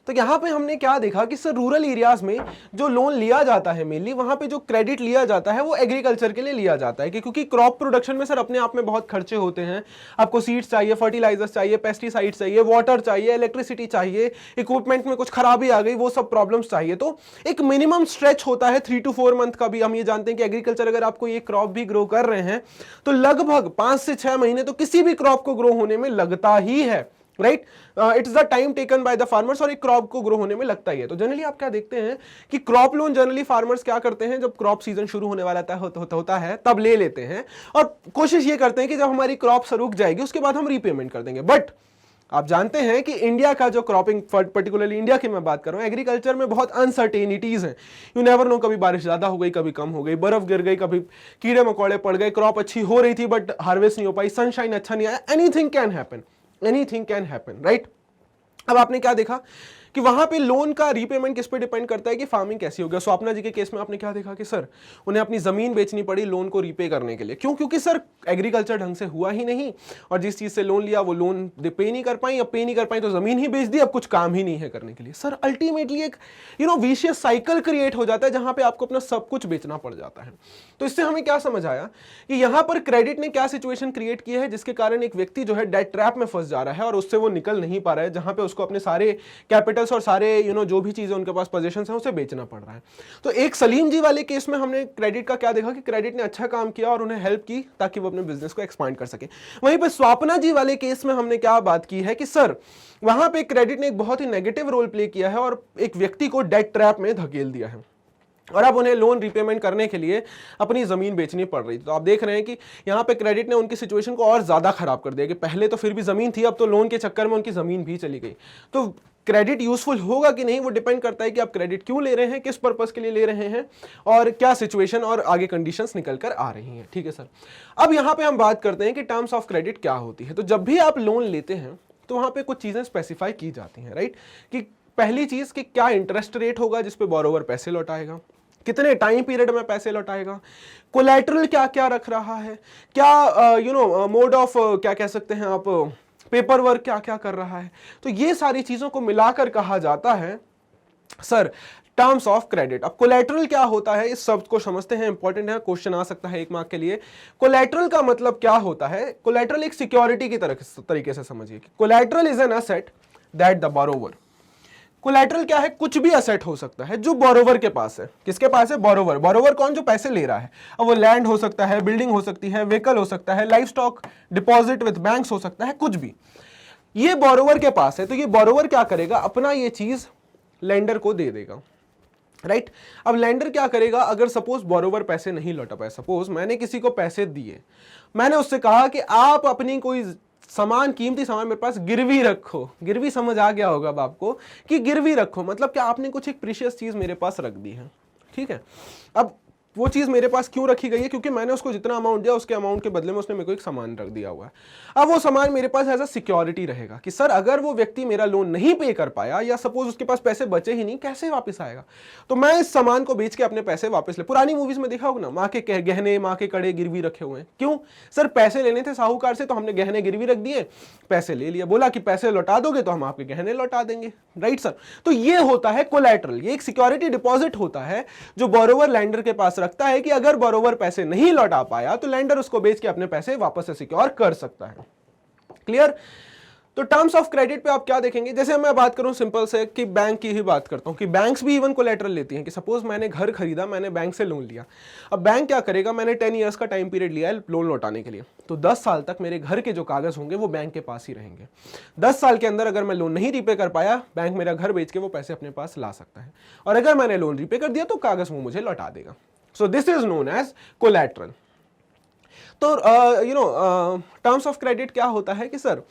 तो यहाँ पे हमने क्या देखा कि सर रूरल एरियाज में जो लोन लिया जाता है, मेनली वहाँ पे जो क्रेडिट लिया जाता है वो एग्रीकल्चर के लिए लिया जाता है, क्योंकि क्रॉप प्रोडक्शन में सर अपने आप में बहुत खर्चे होते हैं। आपको सीड्स चाहिए, फर्टिलाइजर्स चाहिए, पेस्टिसाइड्स चाहिए, वाटर चाहिए, इलेक्ट्रिसिटी चाहिए, इक्विपमेंट में कुछ खराबी आ गई, वो सब प्रॉब्लम्स चाहिए। तो एक मिनिमम स्ट्रेच होता है 3 to 4 मंथ का भी। हम ये जानते हैं कि एग्रीकल्चर अगर आपको ये क्रॉप भी ग्रो कर रहे हैं तो लगभग 5 से 6 महीने तो किसी भी क्रॉप को ग्रो होने में लगता ही है, right. It is the time taken by the farmers, और एक क्रॉप को ग्रो होने में लगता ही है। तो जनरली आप क्या देखते हैं कि क्रॉप लोन जनरली फार्मर्स क्या करते हैं, जब क्रॉप सीजन शुरू होने वाला होता है तब ले लेते हैं और कोशिश ये करते हैं कि जब हमारी क्रॉप रुक जाएगी उसके बाद हम रीपेमेंट कर देंगे। बट आप जानते हैं कि इंडिया का जो क्रॉपिंग, पर्टिकुलरली इंडिया की मैं बात कर रहा हूं, एग्रीकल्चर में बहुत अनसर्टेनिटीज हैं। यू नेवर नो, कभी बारिश ज्यादा हो गई, कभी कम हो गई, बर्फ गिर गई, कभी कीड़े मकोड़े पड़ गए, क्रॉप अच्छी हो रही थी बट हार्वेस्ट नहीं हो पाई, सनशाइन अच्छा नहीं आया, anything can happen, anything can happen, right. अब आपने क्या देखा कि वहां पे लोन का रीपेमेंट किस पे डिपेंड करता है कि फार्मिंग कैसी हो गया। स्वप्ना जी के केस में आपने क्या देखा कि सर उन्हें अपनी जमीन बेचनी पड़ी लोन को रीपे करने के लिए। क्यों? क्योंकि सर एग्रीकल्चर ढंग से हुआ ही नहीं और जिस चीज से लोन लिया वो लोन पे नहीं कर पाई। अब पे नहीं कर पाई तो जमीन ही बेच दी, अब कुछ काम ही नहीं है करने के लिए। सर अल्टीमेटली एक विशियस साइकिल क्रिएट हो जाता है जहां पे आपको अपना सब कुछ बेचना पड़ जाता है। तो इससे हमें क्या समझ आया कि यहां पर क्रेडिट ने क्या सिचुएशन क्रिएट की है जिसके कारण एक व्यक्ति जो है डेट ट्रैप में फंस जा रहा है और उससे वो निकल नहीं पा रहा है, जहां पे उसको अपने सारे कैपिटल्स और सारे जो भी चीजें उनके पास पोजीशंस हैं उसे बेचना पड़ रहा है। तो एक सलीम जी वाले केस में हमने क्रेडिट का क्या देखा कि क्रेडिट ने अच्छा काम किया और उन्हें हेल्प की ताकि वो अपने बिजनेस को एक्सपांड कर सके। वहीं पर स्वप्ना जी वाले केस में हमने क्या बात की है कि सर वहां पे क्रेडिट ने एक बहुत ही नेगेटिव रोल प्ले किया है और एक व्यक्ति को डेट ट्रैप में धकेल दिया है और अब उन्हें लोन रिपेमेंट करने के लिए अपनी जमीन बेचनी पड़ रही थी। तो आप देख रहे हैं कि यहाँ पे क्रेडिट ने उनकी सिचुएशन को और ज्यादा खराब कर दिया कि पहले तो फिर भी जमीन थी, अब तो लोन के चक्कर में उनकी जमीन भी चली गई। तो क्रेडिट यूजफुल होगा कि नहीं वो डिपेंड करता है कि आप क्रेडिट क्यों ले रहे हैं, किस पर्पस के लिए ले रहे हैं और क्या सिचुएशन और आगे कंडीशंस निकल कर आ रही हैं। ठीक है सर। अब यहाँ पे हम बात करते हैं कि टर्म्स ऑफ क्रेडिट क्या होती है। तो जब भी आप लोन लेते हैं तो वहां पे कुछ चीजें स्पेसिफाई की जाती हैं, राइट। कि पहली चीज कि क्या इंटरेस्ट रेट होगा जिसपे बोरोवर पैसे लौटाएगा, कितने टाइम पीरियड में पैसे लौटाएगा, कोलैटरल क्या क्या रख रहा है, क्या मोड ऑफ क्या कह सकते हैं आप, पेपर वर्क क्या क्या कर रहा है। तो ये सारी चीजों को मिलाकर कहा जाता है सर टर्म्स ऑफ क्रेडिट। अब कोलैटरल क्या होता है इस शब्द को समझते हैं, इंपॉर्टेंट है, क्वेश्चन आ सकता है 1 मार्क के लिए। कोलैटरल का मतलब क्या होता है? कोलैटरल एक सिक्योरिटी की तरीके से समझिए। Collateral is an asset that the borrower collateral क्या है? कुछ भी असेट हो सकता है जो बोरोवर के पास है। किसके पास है? बोरोवर। बोरोवर कौन? जो पैसे ले रहा है। अब वो लैंड हो सकता है, बिल्डिंग हो सकती है, व्हीकल हो सकता है, life stock, deposit with banks हो सकता है, कुछ भी। ये बोरोवर के पास है, तो ये बोरोवर क्या करेगा? अपना ये चीज लेंडर को दे देगा, राइट? अब लेंडर क्या करेगा? अगर सपोज बोरोवर पैसे नहीं लौटा पाए, सपोज मैंने किसी को पैसे दिए, मैंने उससे कहा कि आप अपनी कोई सामान, कीमती सामान मेरे पास गिरवी रखो। गिरवी समझ आ गया होगा अब आपको कि गिरवी रखो मतलब क्या? आपने कुछ एक प्रीशियस चीज मेरे पास रख दी है, ठीक है? अब वो चीज मेरे पास क्यों रखी गई है? क्योंकि मैंने उसको जितना अमाउंट दिया उसके अमाउंट के बदले में उसने मेरे को एक सामान रख दिया हुआ है। अब वो सामान मेरे पास एज अ सिक्योरिटी रहेगा कि सर अगर वो व्यक्ति मेरा लोन नहीं पे कर पाया या सपोज उसके पास पैसे बचे ही नहीं, कैसे वापस आएगा? तो मैं इस सामान को बेच के अपने पैसे वापस ले। पुरानी मूवीज में देखा होगा ना, माँ के गहने, माँ के कड़े गिरवी रखे हुए हैं। क्यों? सर पैसे लेने थे साहूकार से, तो हमने गहने गिरवी रख दिए, पैसे ले लिया, बोला कि पैसे लौटा दोगे तो हम आपके गहने लौटा देंगे, राइट सर? तो ये होता है कोलैटरल। ये एक सिक्योरिटी डिपॉजिट होता है जो बोरोवर लैंडर के पास रखता है कि अगर बोरोवर पैसे नहीं लौटा पाया तो लैंडर उसको बेच के अपने पैसे वापस से सिक्योर कर सकता है। क्लियर? तो टर्म्स ऑफ क्रेडिट पे आप क्या देखेंगे? जैसे मैं बात करूं सिंपल से कि बैंक की ही बात करता हूं कि बैंक्स भी इवन कोलैटरल लेती हैं कि सपोज मैंने घर खरीदा, मैंने बैंक से लोन लिया। अब बैंक क्या करेगा? मैंने 10 इयर्स का टाइम पीरियड लिया है लोन लौटाने के लिए, तो 10 साल तक मेरे घर के जो कागज होंगे वो बैंक के पास ही रहेंगे। 10 साल के अंदर अगर मैं लोन नहीं रीपे कर पाया, बैंक मेरा घर बेच के वो पैसे अपने पास ला सकता है, और अगर मैंने लोन रीपे कर दिया तो कागज वो मुझे लौटा देगा। So this is known as collateral. तो टर्म्स ऑफ क्रेडिट क्या होता है कि सर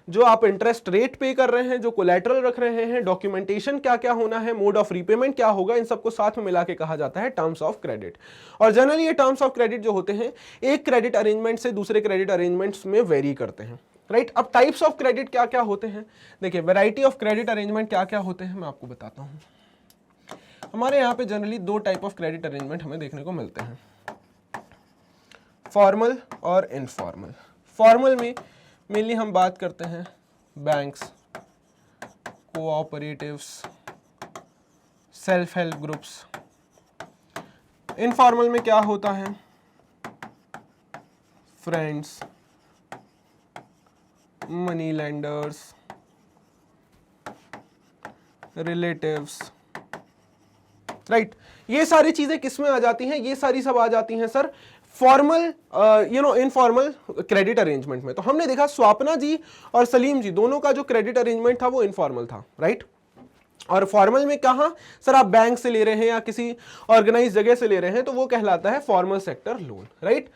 जो आप इंटरेस्ट रेट पे कर रहे हैं, जो कोलैटरल रख रहे हैं, डॉक्यूमेंटेशन क्या क्या होना है, मोड ऑफ रीपेमेंट क्या होगा, इन सबको साथ में मिला के कहा जाता है टर्म्स ऑफ क्रेडिट। और जनरली ये टर्म्स ऑफ क्रेडिट जो होते हैं एक क्रेडिट अरेंजमेंट से दूसरे क्रेडिट अरेंजमेंट्स में वेरी करते हैं, राइट? अब टाइप्स ऑफ क्रेडिट क्या क्या होते हैं? देखिए, वैरायटी ऑफ क्रेडिट अरेंजमेंट क्या क्या होते हैं मैं आपको बताता हूँ। हमारे यहाँ पे जनरली दो टाइप ऑफ क्रेडिट अरेंजमेंट हमें देखने को मिलते हैं, फॉर्मल और इनफॉर्मल। फॉर्मल में मेनली हम बात करते हैं banks, cooperatives, self help groups. Informal में क्या होता है? Friends, money lenders, relatives, right? ये सारी चीजें किसमें आ जाती हैं? ये सारी सब आ जाती हैं sir formal informal credit arrangement में। तो हमने देखा स्वापना जी और सलीम जी दोनों का जो क्रेडिट अरेंजमेंट था वो इनफॉर्मल था, राइट? और फॉर्मल में कहाँ? सर आप बैंक से ले रहे हैं या किसी ऑर्गेनाइज जगह से ले रहे हैं तो वो कहलाता है फॉर्मल सेक्टर लोन, राइट?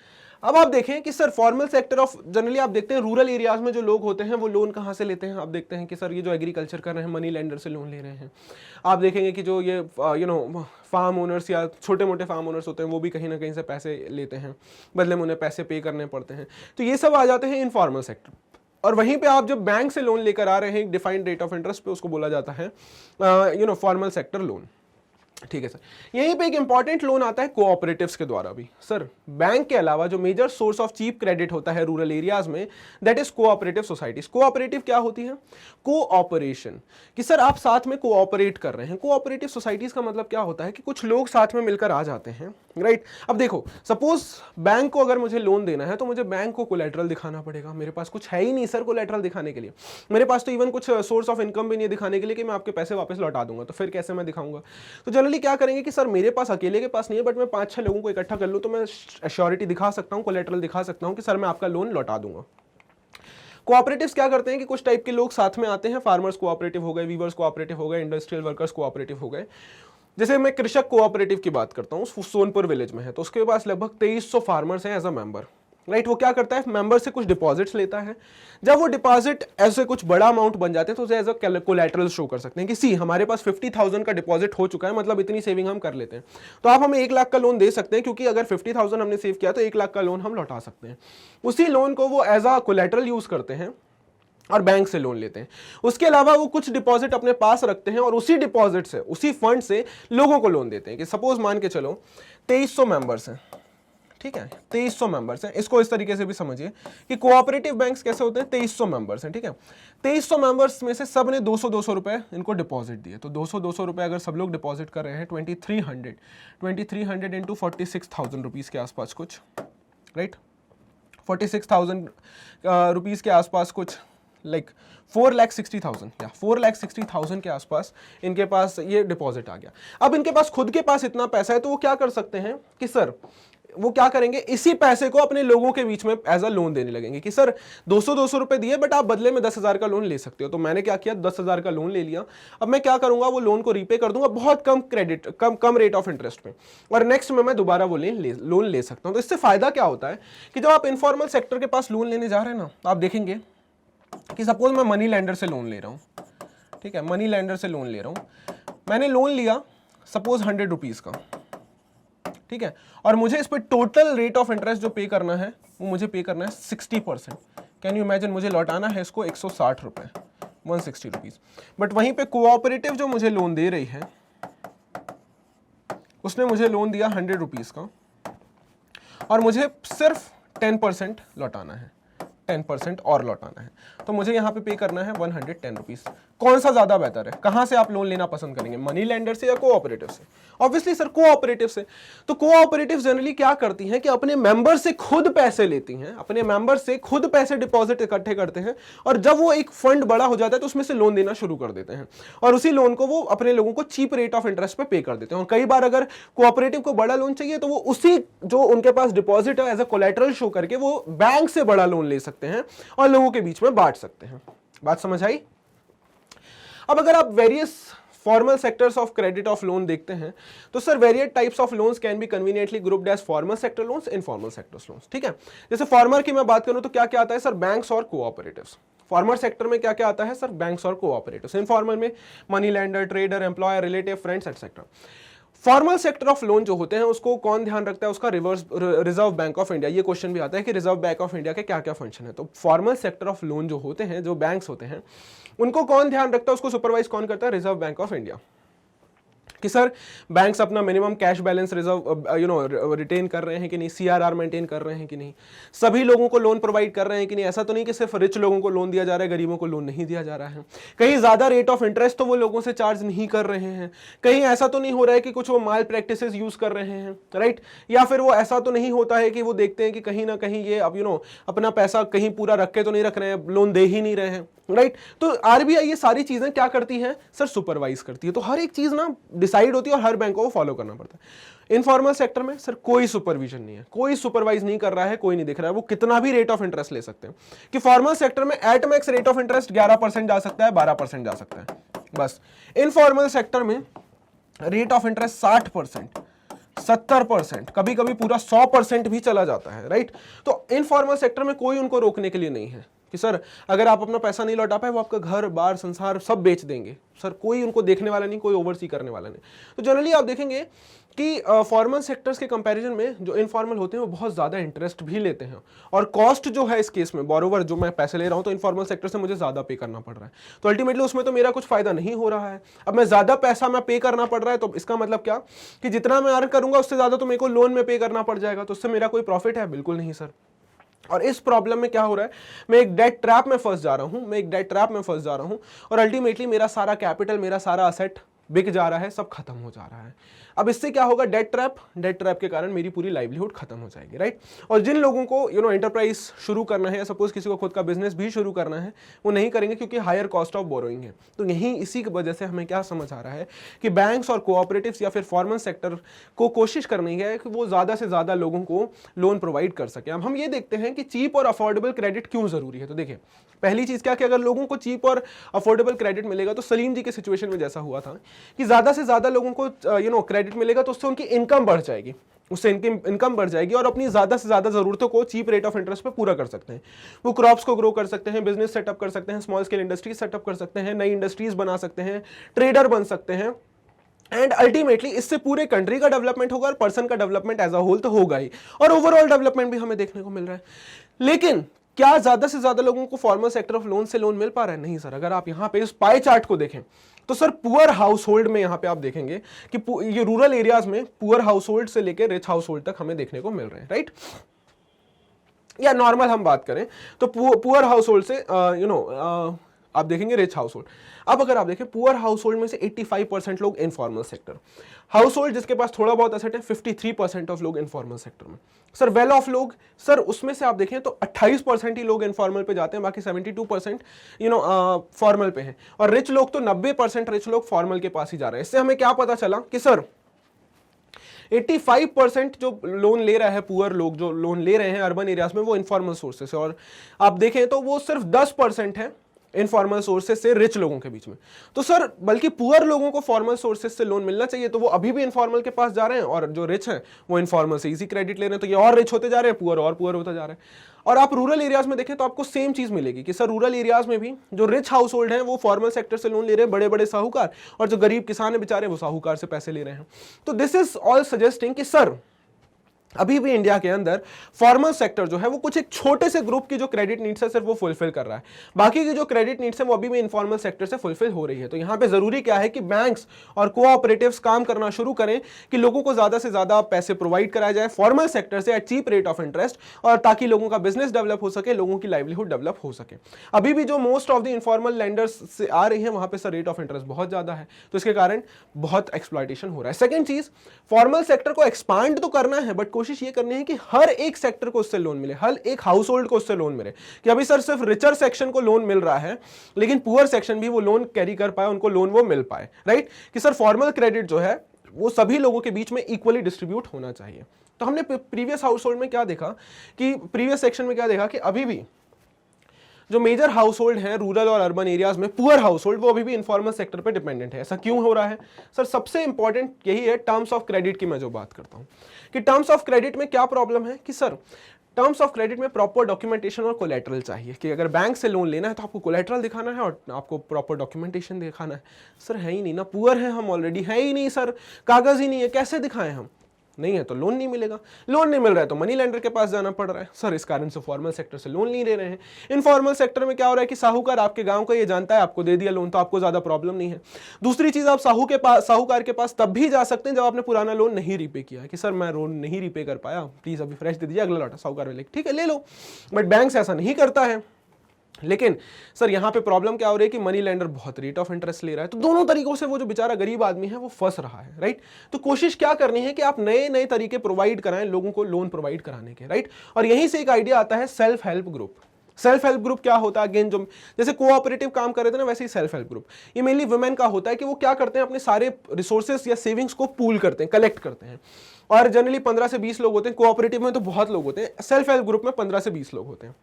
अब आप देखें कि sir formal sector of generally आप देखते हैं रूरल एरियाज में जो लोग होते हैं वो लोन कहाँ से लेते हैं? आप देखते हैं कि सर ये जो एग्रीकल्चर कर रहे हैं मनी लेंडर से लोन ले रहे हैं। आप देखेंगे कि जो ये फार्म ओनर्स या छोटे मोटे फार्म ओनर्स होते हैं वो भी कहीं ना कहीं से पैसे लेते हैं, बदले में उन्हें पैसे पे करने पड़ते हैं। तो ये सब आ जाते हैं इनफॉर्मल सेक्टर। और वहीं पे आप जब बैंक से लोन लेकर आ रहे हैं डिफाइंड रेट ऑफ इंटरेस्ट पे, उसको बोला जाता है फॉर्मल सेक्टर लोन, ठीक है सर। यहीं पे एक इंपॉर्टेंट लोन आता है कोऑपरेटिव्स के द्वारा भी। सर बैंक के अलावा जो major source of cheap credit होता है रूरल एरियाज में, that is cooperative societies. Cooperative क्या होती है? कोऑपरेशन, कि सर आप साथ में कोऑपरेट कर रहे हैं। कोऑपरेटिव सोसाइटीज का मतलब क्या होता है कि कुछ लोग साथ में मिलकर आ जाते हैं, राइट? अब देखो सपोज बैंक को अगर मुझे लोन देना है तो मुझे बैंक को कोलैटरल दिखाना पड़ेगा। मेरे पास कुछ है ही नहीं सर कोलैटरल दिखाने के लिए, मेरे पास तो इवन कुछ सोर्स ऑफ इनकम भी नहीं दिखाने के लिए कि मैं आपके पैसे वापस लौटा दूंगा, तो फिर कैसे मैं दिखाऊंगा? तो जनरली क्या करेंगे कि सर मेरे पास अकेले के पास नहीं है, बट मैं 5-6 लोगों को इकट्ठा कर लूं तो मैं एश्योरिटी दिखा सकता हूं, कोलैटरल दिखा सकता हूं कि सर मैं आपका लोन लौटा दूंगा। कोऑपरेटिव्स क्या करते हैं कि कुछ टाइप के लोग साथ में आते हैं, फार्मर्स कोऑपरेटिव हो गए, वीवर्स कोऑपरेटिव हो गए, इंडस्ट्रियल वर्कर्स कोऑपरेटिव हो गए। जैसे मैं कृषक कोऑपरेटिव की बात करता हूँ, सोनपुर विलेज में है, तो उसके पास लगभग 2300 फार्मर्स हैं एज अ मेंबर, राइट? वो क्या करता है? मेंबर से कुछ डिपॉजिट्स लेता है। जब वो डिपॉजिट ऐसे कुछ बड़ा अमाउंट बन जाते हैं तो उसे एज अ कोलैटरल शो कर सकते हैं कि सी हमारे पास 50,000 का डिपॉजिट हो चुका है, मतलब इतनी सेविंग हम कर लेते हैं, तो आप हमें 1 लाख का लोन दे सकते हैं, क्योंकि अगर 50,000 हमने सेव किया तो 1 लाख का लोन हम लौटा सकते हैं। उसी लोन को वो एज अ कोलैटरल यूज करते हैं और बैंक से लोन लेते हैं। उसके अलावा वो कुछ डिपॉजिट अपने पास रखते हैं और उसी डिपॉजिट से, उसी फंड से लोगों को लोन देते हैं। कि सपोज मान के चलो 2300 मेंबर्स हैं, ठीक है? 2300 मेंबर्स हैं। इसको इस तरीके से भी समझिए कि कोऑपरेटिव बैंक्स कैसे होते हैं? 2300 मेंबर्स हैं, ठीक है? 2300 मेंबर्स में से सब ने 200-200 रुपए इनको डिपॉजिट दिए, तो 200-200 रुपए अगर सब लोग डिपॉजिट कर रहे हैं 2300 इंटू 46,000 रुपीज़ के आसपास कुछ, राइट? 46,000 रुपीज़ के आसपास कुछ लाइक 4,60,000 या 4,60,000 के आसपास इनके पास ये डिपॉजिट आ गया। अब इनके पास खुद के पास इतना पैसा है तो वो क्या कर सकते हैं कि सर वो क्या करेंगे, इसी पैसे को अपने लोगों के बीच में एज अ लोन देने लगेंगे कि सर 200 रुपए दिए बट आप बदले में 10,000 का लोन ले सकते हो। तो मैंने क्या किया, 10,000 का लोन ले लिया। अब मैं क्या करूंगा, वो लोन को रीपे कर दूंगा बहुत कम क्रेडिट, कम रेट ऑफ इंटरेस्ट पे, और नेक्स्ट में मैं दोबारा वो लोन ले सकता हूं। तो इससे फायदा क्या होता है कि जब आप इनफॉर्मल सेक्टर के पास लोन लेने जा रहे हैं ना, तो आप देखेंगे कि सपोज मैं मनी लैंडर से लोन ले रहा हूँ, ठीक है, मनी लैंडर से लोन ले रहा हूँ, मैंने लोन लिया सपोज 100 रुपीज का, ठीक है, और मुझे इस पर टोटल रेट ऑफ इंटरेस्ट जो पे करना है वो मुझे पे करना है 60%। कैन यू इमेजिन, मुझे लौटाना है इसको 160 रुपए, 160 रुपीज। बट वहीं पे कोऑपरेटिव जो मुझे लोन दे रही है उसने मुझे लोन दिया 100 रुपीज का और मुझे सिर्फ 10% लौटाना है, 10% और लौटाना है। तो मुझे यहाँ पे करना है 110 रुपीज। कौन सा ज्यादा बेहतर है, कहां से आप लोन लेना पसंद करेंगे, मनी लेंडर से या कोऑपरेटिव से? ऑब्वियसली सर कोऑपरेटिव से। तो कोऑपरेटिव जनरली क्या करती हैं कि अपने मेंबर से खुद पैसे लेती हैं, अपने मेंबर से खुद पैसे डिपॉजिट इकट्ठे करते हैं, और जब वो एक फंड बड़ा हो जाता है तो उसमें से लोन देना शुरू कर देते हैं, और उसी लोन को वो अपने लोगों को चीप रेट ऑफ इंटरेस्ट पे कर देते हैं। और कई बार अगर कोऑपरेटिव को बड़ा लोन चाहिए तो वो उसी जो उनके पास डिपॉजिट है एज अ कोलैटरल शो करके वो बैंक से बड़ा लोन ले सकते हैं और लोगों के बीच में बांट सकते हैं। बात समझ आई? अब अगर आप various formal sectors of credit of loan देखते हैं तो sir various types of loans can be conveniently grouped as formal sector loans, informal sector loans, ठीक है। जैसे फॉर्मल की मैं बात करूं तो क्या क्या आता है सर, बैंक्स और कोऑपरेटिव्स। फॉर्मल सेक्टर में क्या क्या आता है सर, बैंक्स और कोऑपरेटिव्स। इनफॉर्मल में money lender, trader, employer, relative, friends etcetera. Formal sector of loan जो होते हैं उसको कौन ध्यान रखता है, उसका रिजर्व बैंक ऑफ इंडिया। ये क्वेश्चन भी आता है कि रिजर्व बैंक ऑफ इंडिया के क्या क्या फंक्शन है। तो फॉर्मल सेक्टर ऑफ लोन जो होते हैं, जो बैंक्स होते हैं, उनको कौन ध्यान रखता है, उसको सुपरवाइज कौन करता है, रिजर्व बैंक ऑफ इंडिया। कि सर बैंक्स अपना minimum cash balance reserve retain कर रहे हैं कि नहीं, सीआरआर मेंटेन कर रहे हैं कि नहीं, सभी लोगों को लोन प्रोवाइड कर रहे हैं कि नहीं। ऐसा तो नहीं कि सिर्फ रिच लोगों को लोन दिया जा रहा है, गरीबों को लोन नहीं दिया जा रहा है। कहीं ज्यादा रेट ऑफ इंटरेस्ट तो वो लोगों से चार्ज नहीं कर रहे हैं, कहीं ऐसा तो नहीं हो रहा है कि कुछ वो माल प्रैक्टिसेस यूज कर रहे हैं, राइट। या फिर वो ऐसा तो नहीं होता है कि वो देखते हैं कि कहीं ना कहीं ये अब अपना पैसा कहीं पूरा रख के तो नहीं रख रहे हैं, लोन दे ही नहीं रहे हैं, राइट। तो आरबीआई ये सारी चीजें क्या करती है सर, सुपरवाइज करती है। तो हर एक चीज ना डिसाइड होती है और हर बैंक को फॉलो करना पड़ता है। इनफॉर्मल सेक्टर में सर कोई सुपरविजन नहीं है, कोई सुपरवाइज नहीं कर रहा है, कोई नहीं दिख रहा है, वो कितना भी रेट ऑफ इंटरेस्ट ले सकते हैं। कि फॉर्मल सेक्टर में at max rate of interest 11% जा सकता है, 12% जा सकता है बस। इनफॉर्मल सेक्टर में रेट ऑफ इंटरेस्ट 60%, 70%, कभी कभी पूरा 100% भी चला जाता है, राइट। तो इनफॉर्मल सेक्टर में कोई उनको रोकने के लिए नहीं है कि सर अगर आप अपना पैसा नहीं लौटा पाए वो आपका घर बार संसार सब बेच देंगे। सर कोई उनको देखने वाला नहीं, कोई ओवरसी करने वाला नहीं। तो जनरली आप देखेंगे कि फॉर्मल सेक्टर्स के कंपैरिजन में जो इनफॉर्मल होते हैं वो बहुत ज़्यादा इंटरेस्ट भी लेते हैं, और कॉस्ट जो है इस केस में बोरोवर जो मैं पैसे ले रहा हूँ तो इनफॉर्मल सेक्टर से मुझे ज़्यादा पे करना पड़ रहा है। तो अल्टीमेटली उसमें तो मेरा कुछ फायदा नहीं हो रहा है। अब मैं ज़्यादा पैसा मैं पे करना पड़ रहा है तो इसका मतलब क्या कि जितना मैं अर्न करूंगा उससे ज़्यादा तो मेरे को लोन में पे करना पड़ जाएगा, तो उससे मेरा कोई प्रॉफिट है? बिल्कुल नहीं सर। और इस प्रॉब्लम में क्या हो रहा है, मैं एक डेट ट्रैप में फंस जा रहा हूं, और अल्टीमेटली मेरा सारा कैपिटल, मेरा सारा असेट बिक जा रहा है, सब खत्म हो जा रहा है। अब इससे क्या होगा, डेट ट्रैप के कारण मेरी पूरी लाइवलीहुड खत्म हो जाएगी, राइट। और जिन लोगों को एंटरप्राइज शुरू करना है, सपोज किसी को खुद का बिजनेस भी शुरू करना है, वो नहीं करेंगे क्योंकि हायर कॉस्ट ऑफ बोरोइंग है। तो यही इसी की वजह से हमें क्या समझ आ रहा है कि बैंक्स और कोऑपरेटिव्स या फिर फॉर्मल सेक्टर को कोशिश करनी है कि वो ज्यादा से ज्यादा लोगों को लोन प्रोवाइड कर सके। अब हम ये देखते हैं कि चीप और अफोर्डेबल क्रेडिट क्यों जरूरी है। तो देखिए पहली चीज क्या कि अगर लोगों को चीप और अफोर्डेबल क्रेडिट मिलेगा तो सलीम जी के सिचुएशन में जैसा हुआ था कि ज्यादा से ज्यादा लोगों को क्रेडिट मिलेगा तो उससे उनकी इनकम बढ़ जाएगी, उससे इनकम बढ़ जाएगी और अपनी ज्यादा से ज्यादा जरूरतों को चीप रेट ऑफ इंटरेस्ट पे पूरा कर सकते हैं। वो क्रॉप्स को ग्रो कर सकते हैं, बिजनेस सेटअप कर सकते हैं, स्मॉल स्केल इंडस्ट्रीज सेटअप कर सकते हैं, नई इंडस्ट्रीज बना सकते हैं, ट्रेडर बन सकते हैं, एंड अल्टीमेटली इससे पूरे कंट्री का डेवलपमेंट होगा और पर्सन का डेवलपमेंट एज अ होल तो होगा ही, और ओवरऑल डेवलपमेंट भी हमें देखने को मिल रहा है। लेकिन क्या ज्यादा से ज्यादा लोगों को फॉर्मल सेक्टर ऑफ लोन से लोन मिल पा रहा है? नहीं सर। अगर आप यहाँ पे इस पाई चार्ट को देखें तो सर पुअर हाउस होल्ड में यहाँ पे आप देखेंगे कि ये रूरल एरियाज में पुअर हाउस होल्ड से लेकर रिच हाउस होल्ड तक हमें देखने को मिल रहे हैं, राइट। या नॉर्मल हम बात करें तो पुअर हाउस होल्ड से आप देखेंगे रिच हाउस होल्ड। अब अगर आप देखें पुअर हाउस होल्ड में से 85% लोग इनफॉर्मल सेक्टर, हाउस होल्ड जिसके पास थोड़ा बहुत एसेट है 53% ऑफ लोग इनफॉर्मल सेक्टर में। सर वेल ऑफ लोग, सर उसमें से आप देखें तो 28% ही लोग इनफॉर्मल पे जाते हैं, बाकी 72% फॉर्मल पे हैं। और रिच लोग तो 90% रिच लोग फॉर्मल के पास ही जा रहे हैं। इससे हमें क्या पता चला कि सर 85% जो लोन ले रहा है पुअर लोग, जो लोन ले रहे हैं अर्बन एरियाज में, वो इनफॉर्मल सोर्सेस है। और आप देखें तो वो सिर्फ 10% है इनफॉर्मल सोर्सेस से रिच लोगों के बीच में। तो सर बल्कि पुअर लोगों को फॉर्मल सोर्सेस से लोन मिलना चाहिए, तो वो अभी भी इनफॉर्मल के पास जा रहे हैं, और जो रिच हैं वो इनफॉर्मल से इजी क्रेडिट ले रहे हैं। तो ये और रिच होते जा रहे हैं, पुअर और पुअर होता जा रहे हैं। और आप रूरल एरियाज में देखें तो आपको सेम चीज मिलेगी कि सर रूरल एरियाज में भी जो रिच हाउस होल्ड हैं वो फॉर्मल सेक्टर से लोन ले रहे हैं, बड़े बड़े साहूकार, और जो गरीब किसान है बेचारे वो साहूकार से पैसे ले रहे हैं। तो दिस इज ऑल सजेस्टिंग कि सर अभी भी इंडिया के अंदर फॉर्मल सेक्टर जो है वो कुछ एक छोटे से ग्रुप की जो क्रेडिट नीड्स है सिर्फ वो फुलफिल कर रहा है, बाकी की जो क्रेडिट नीड्स है वो अभी भी इनफॉर्मल सेक्टर से फुलफिल हो रही है। तो यहां पे जरूरी क्या है कि बैंक्स और कोऑपरेटिव्स काम करना शुरू करें कि लोगों को ज्यादा से ज्यादा पैसे प्रोवाइड कराया जाए फॉर्मल सेक्टर से at cheap rate of interest, और ताकि लोगों का बिजनेस डेवलप हो सके, लोगों की लाइवलीहुड डेवलप हो सके। अभी भी जो most of the informal lenders से आ रही है वहां पे सर रेट ऑफ इंटरेस्ट बहुत ज्यादा है, तो इसके कारण बहुत एक्सप्लॉयटेशन हो रहा है। सेकंड चीज, फॉर्मल सेक्टर को एक्सपांड तो करना है, बट कोशिश ये करनी है कि हर एक सेक्टर को उससे लोन मिले, हर एक हाउस होल्ड को उससे लोन मिले। कि अभी सर सिर्फ रिचर सेक्शन को लोन मिल रहा है, लेकिन पुअर सेक्शन भी वो लोन कैरी कर पाए, उनको लोन वो मिल पाए, राइट। कि सर फॉर्मल क्रेडिट जो है वो सभी लोगों के बीच में इक्वली डिस्ट्रीब्यूट होना चाहिए। तो हमने प्रीवियस हाउस होल्ड में क्या देखा, कि प्रीवियस सेक्शन में क्या देखा कि अभी भी जो मेजर हाउस होल्ड हैं रूरल और अर्बन एरियाज में, पुअर हाउस होल्ड, वो अभी भी इनफॉर्मल सेक्टर पे डिपेंडेंट है। ऐसा क्यों हो रहा है सर? सबसे इंपॉर्टेंट यही है टर्म्स ऑफ क्रेडिट की मैं जो बात करता हूं, कि टर्म्स ऑफ क्रेडिट में क्या प्रॉब्लम है कि सर टर्म्स ऑफ क्रेडिट में प्रॉपर डॉक्यूमेंटेशन और कोलेटरल चाहिए। कि अगर बैंक से लोन लेना है तो आपको कोलेटरल दिखाना है और आपको प्रॉपर डॉक्यूमेंटेशन दिखाना है। सर है ही नहीं ना, पुअर है हम ऑलरेडी, है ही नहीं सर, कागज ही नहीं है, कैसे दिखाएं हम? नहीं है तो लोन नहीं मिलेगा, लोन नहीं मिल रहा है तो मनी लेंडर के पास जाना पड़ रहा है। सर इस कारण से फॉर्मल सेक्टर से लोन नहीं ले रहे हैं। इनफॉर्मल सेक्टर में क्या हो रहा है कि साहूकार आपके गांव का ये जानता है, आपको दे दिया लोन तो आपको ज्यादा प्रॉब्लम नहीं है। दूसरी चीज, आप साहूकार के पास तब भी जा सकते हैं जब आपने पुराना लोन नहीं रीपे किया है, कि सर मैं लोन नहीं रीपे कर पाया, प्लीज अभी फ्रेश दे दीजिए, अगला लौटा। साहूकार वाले ठीक है ले लो, बट बैंक ऐसा नहीं करता है। लेकिन सर यहां पे प्रॉब्लम क्या हो रही है कि मनी लेंडर बहुत रेट ऑफ इंटरेस्ट ले रहा है, तो दोनों तरीकों से वो जो बेचारा गरीब आदमी है वो फंस रहा है, राइट। तो कोशिश क्या करनी है कि आप नए नए तरीके प्रोवाइड कराएं लोगों को लोन प्रोवाइड कराने के, राइट। और यहीं से एक आइडिया आता है self help group. Self help group क्या होता है? अगेन जो जैसे कोऑपरेटिव काम कर रहे थे ना, वैसे ही सेल्फ हेल्प ग्रुप, ये मेनली वुमेन का होता है कि वो क्या करते हैं, अपने सारे रिसोर्सेस या सेविंग्स को पूल करते हैं, कलेक्ट करते हैं। और जनरली 15 से 20 लोग होते हैं, कोऑपरेटिव में तो बहुत लोग होते हैं, सेल्फ हेल्प ग्रुप में 15 से 20 लोग होते हैं।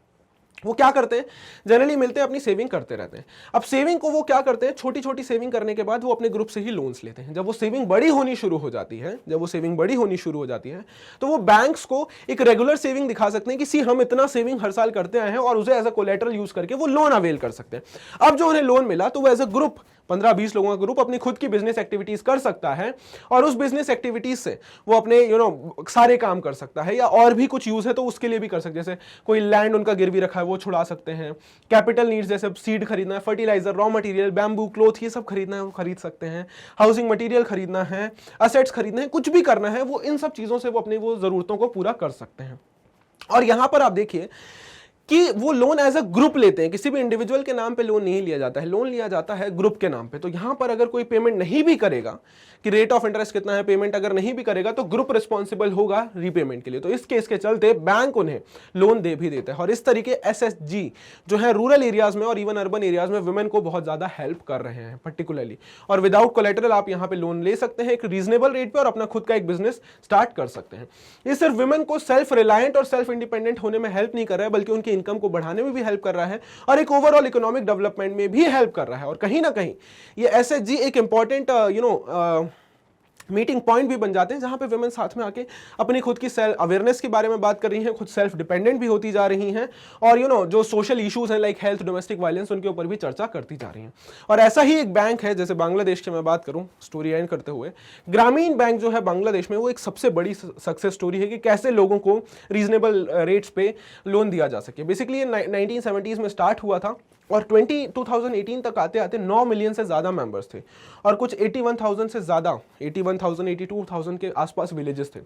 वो क्या करते हैं, जनरली मिलते हैं, अपनी सेविंग करते रहते हैं। अब सेविंग को वो क्या करते हैं, छोटी छोटी सेविंग करने के बाद वो अपने ग्रुप से ही लोन्स लेते हैं। जब वो सेविंग बड़ी होनी शुरू हो जाती है, तो वो बैंक्स को एक रेगुलर सेविंग दिखा सकते हैं कि सी हम इतना सेविंग हर साल करते आए हैं, और उसे एज अ कोलेटरल यूज करके वो लोन अवेल कर सकते हैं। अब जो उन्हें लोन मिला तो वो एज अ ग्रुप 15-20 लोगों का ग्रुप अपनी खुद की बिजनेस एक्टिविटीज कर सकता है, और उस बिजनेस एक्टिविटीज से वो अपने सारे काम कर सकता है, या और भी कुछ यूज है तो उसके लिए भी कर सकते हैं। जैसे कोई लैंड उनका गिरवी रखा है वो छुड़ा सकते हैं, कैपिटल नीड्स जैसे सीड खरीदना है, fertiliser, raw material, bamboo, cloth, ये सब खरीदना है वो खरीद सकते हैं, हाउसिंग मटेरियल खरीदना है, असेट्स खरीदना है, कुछ भी करना है, वो इन सब चीजों से वो अपनी वो जरूरतों को पूरा कर सकते हैं। और यहां पर आप देखिए कि वो लोन एज अ ग्रुप लेते हैं, किसी भी इंडिविजुअल के नाम पे लोन नहीं लिया जाता है, लोन लिया जाता है ग्रुप के नाम पे। तो यहां पर अगर कोई पेमेंट नहीं भी करेगा, कि रेट ऑफ इंटरेस्ट कितना है, पेमेंट अगर नहीं भी करेगा तो ग्रुप रिस्पॉन्सिबल होगा रीपेमेंट के लिए। तो इस केस के चलते बैंक उन्हें लोन दे भी देता है। और इस तरीके एसएचजी जो है रूरल एरियाज में और इवन अर्बन एरियाज में वुमेन को बहुत ज्यादा हेल्प कर रहे हैं पर्टिकुलरली। और विदाउट कोलेटरल आप यहाँ पे लोन ले सकते हैं एक रीजनेबल रेट पे, और अपना खुद का एक बिजनेस स्टार्ट कर सकते हैं। ये सिर्फ वुमेन को सेल्फ रिलायंट और सेल्फ इंडिपेंडेंट होने में हेल्प नहीं कर रहा है, बल्कि उनकी इनकम को बढ़ाने में भी हेल्प कर रहा है, और एक ओवरऑल इकोनॉमिक डेवलपमेंट में भी हेल्प कर रहा है। और कहीं ना कहीं ये एसएचजी एक इंपॉर्टेंट मीटिंग पॉइंट भी बन जाते हैं, जहां पे वुमेन साथ में आके अपनी खुद की सेल्फ अवेयरनेस के बारे में बात कर रही हैं, खुद सेल्फ डिपेंडेंट भी होती जा रही हैं, और जो सोशल इश्यूज हैं लाइक हेल्थ, डोमेस्टिक वायलेंस, उनके ऊपर भी चर्चा करती जा रही हैं। और ऐसा ही एक बैंक है, जैसे बांग्लादेश की मैं बात करूं स्टोरी एंड करते हुए, ग्रामीण बैंक जो है बांग्लादेश में, वो एक सबसे बड़ी सक्सेस स्टोरी है कि कैसे लोगों को रीजनेबल रेट्स पे लोन दिया जा सके। बेसिकली ये 1970s में स्टार्ट हुआ था, और 2018 तक आते आते 9 मिलियन से ज्यादा मेंबर्स थे, और कुछ 81,000 से ज्यादा 82,000 के आसपास विलेजेस थे।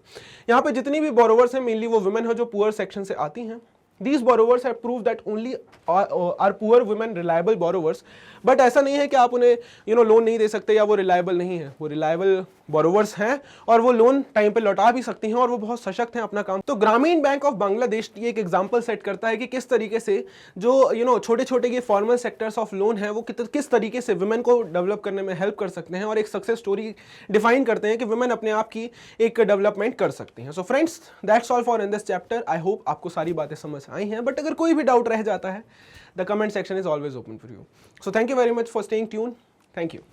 यहाँ पे जितनी भी बोरोवर्स हैं मेनली वो वुमेन है जो पुअर सेक्शन से आती हैं, These borrowers have proved that only are poor women reliable borrowers. But ऐसा नहीं है कि आप उन्हें लोन नहीं दे सकते या वो रिलायबल नहीं है, वो रिलायबल बोरोवर्स हैं और वो लोन टाइम पे लौटा भी सकती हैं और वो बहुत सशक्त हैं अपना काम। तो ग्रामीण बैंक ऑफ बांग्लादेश ये एक एग्जांपल सेट करता है कि किस तरीके से जो छोटे छोटे ये फॉर्मल सेक्टर्स ऑफ लोन है वो किस तरीके से वुमेन को डेवलप करने में हेल्प कर सकते हैं और एक सक्सेस स्टोरी डिफाइन करते हैं कि वुमेन अपने आप की एक डेवलपमेंट कर सकती हैं। So friends, that's all for in this chapter. I hope आपको सारी बातें समझ आई हैं, बट अगर कोई भी डाउट रह जाता है, the comment section is always open for you. So thank you very much for staying tuned. Thank you.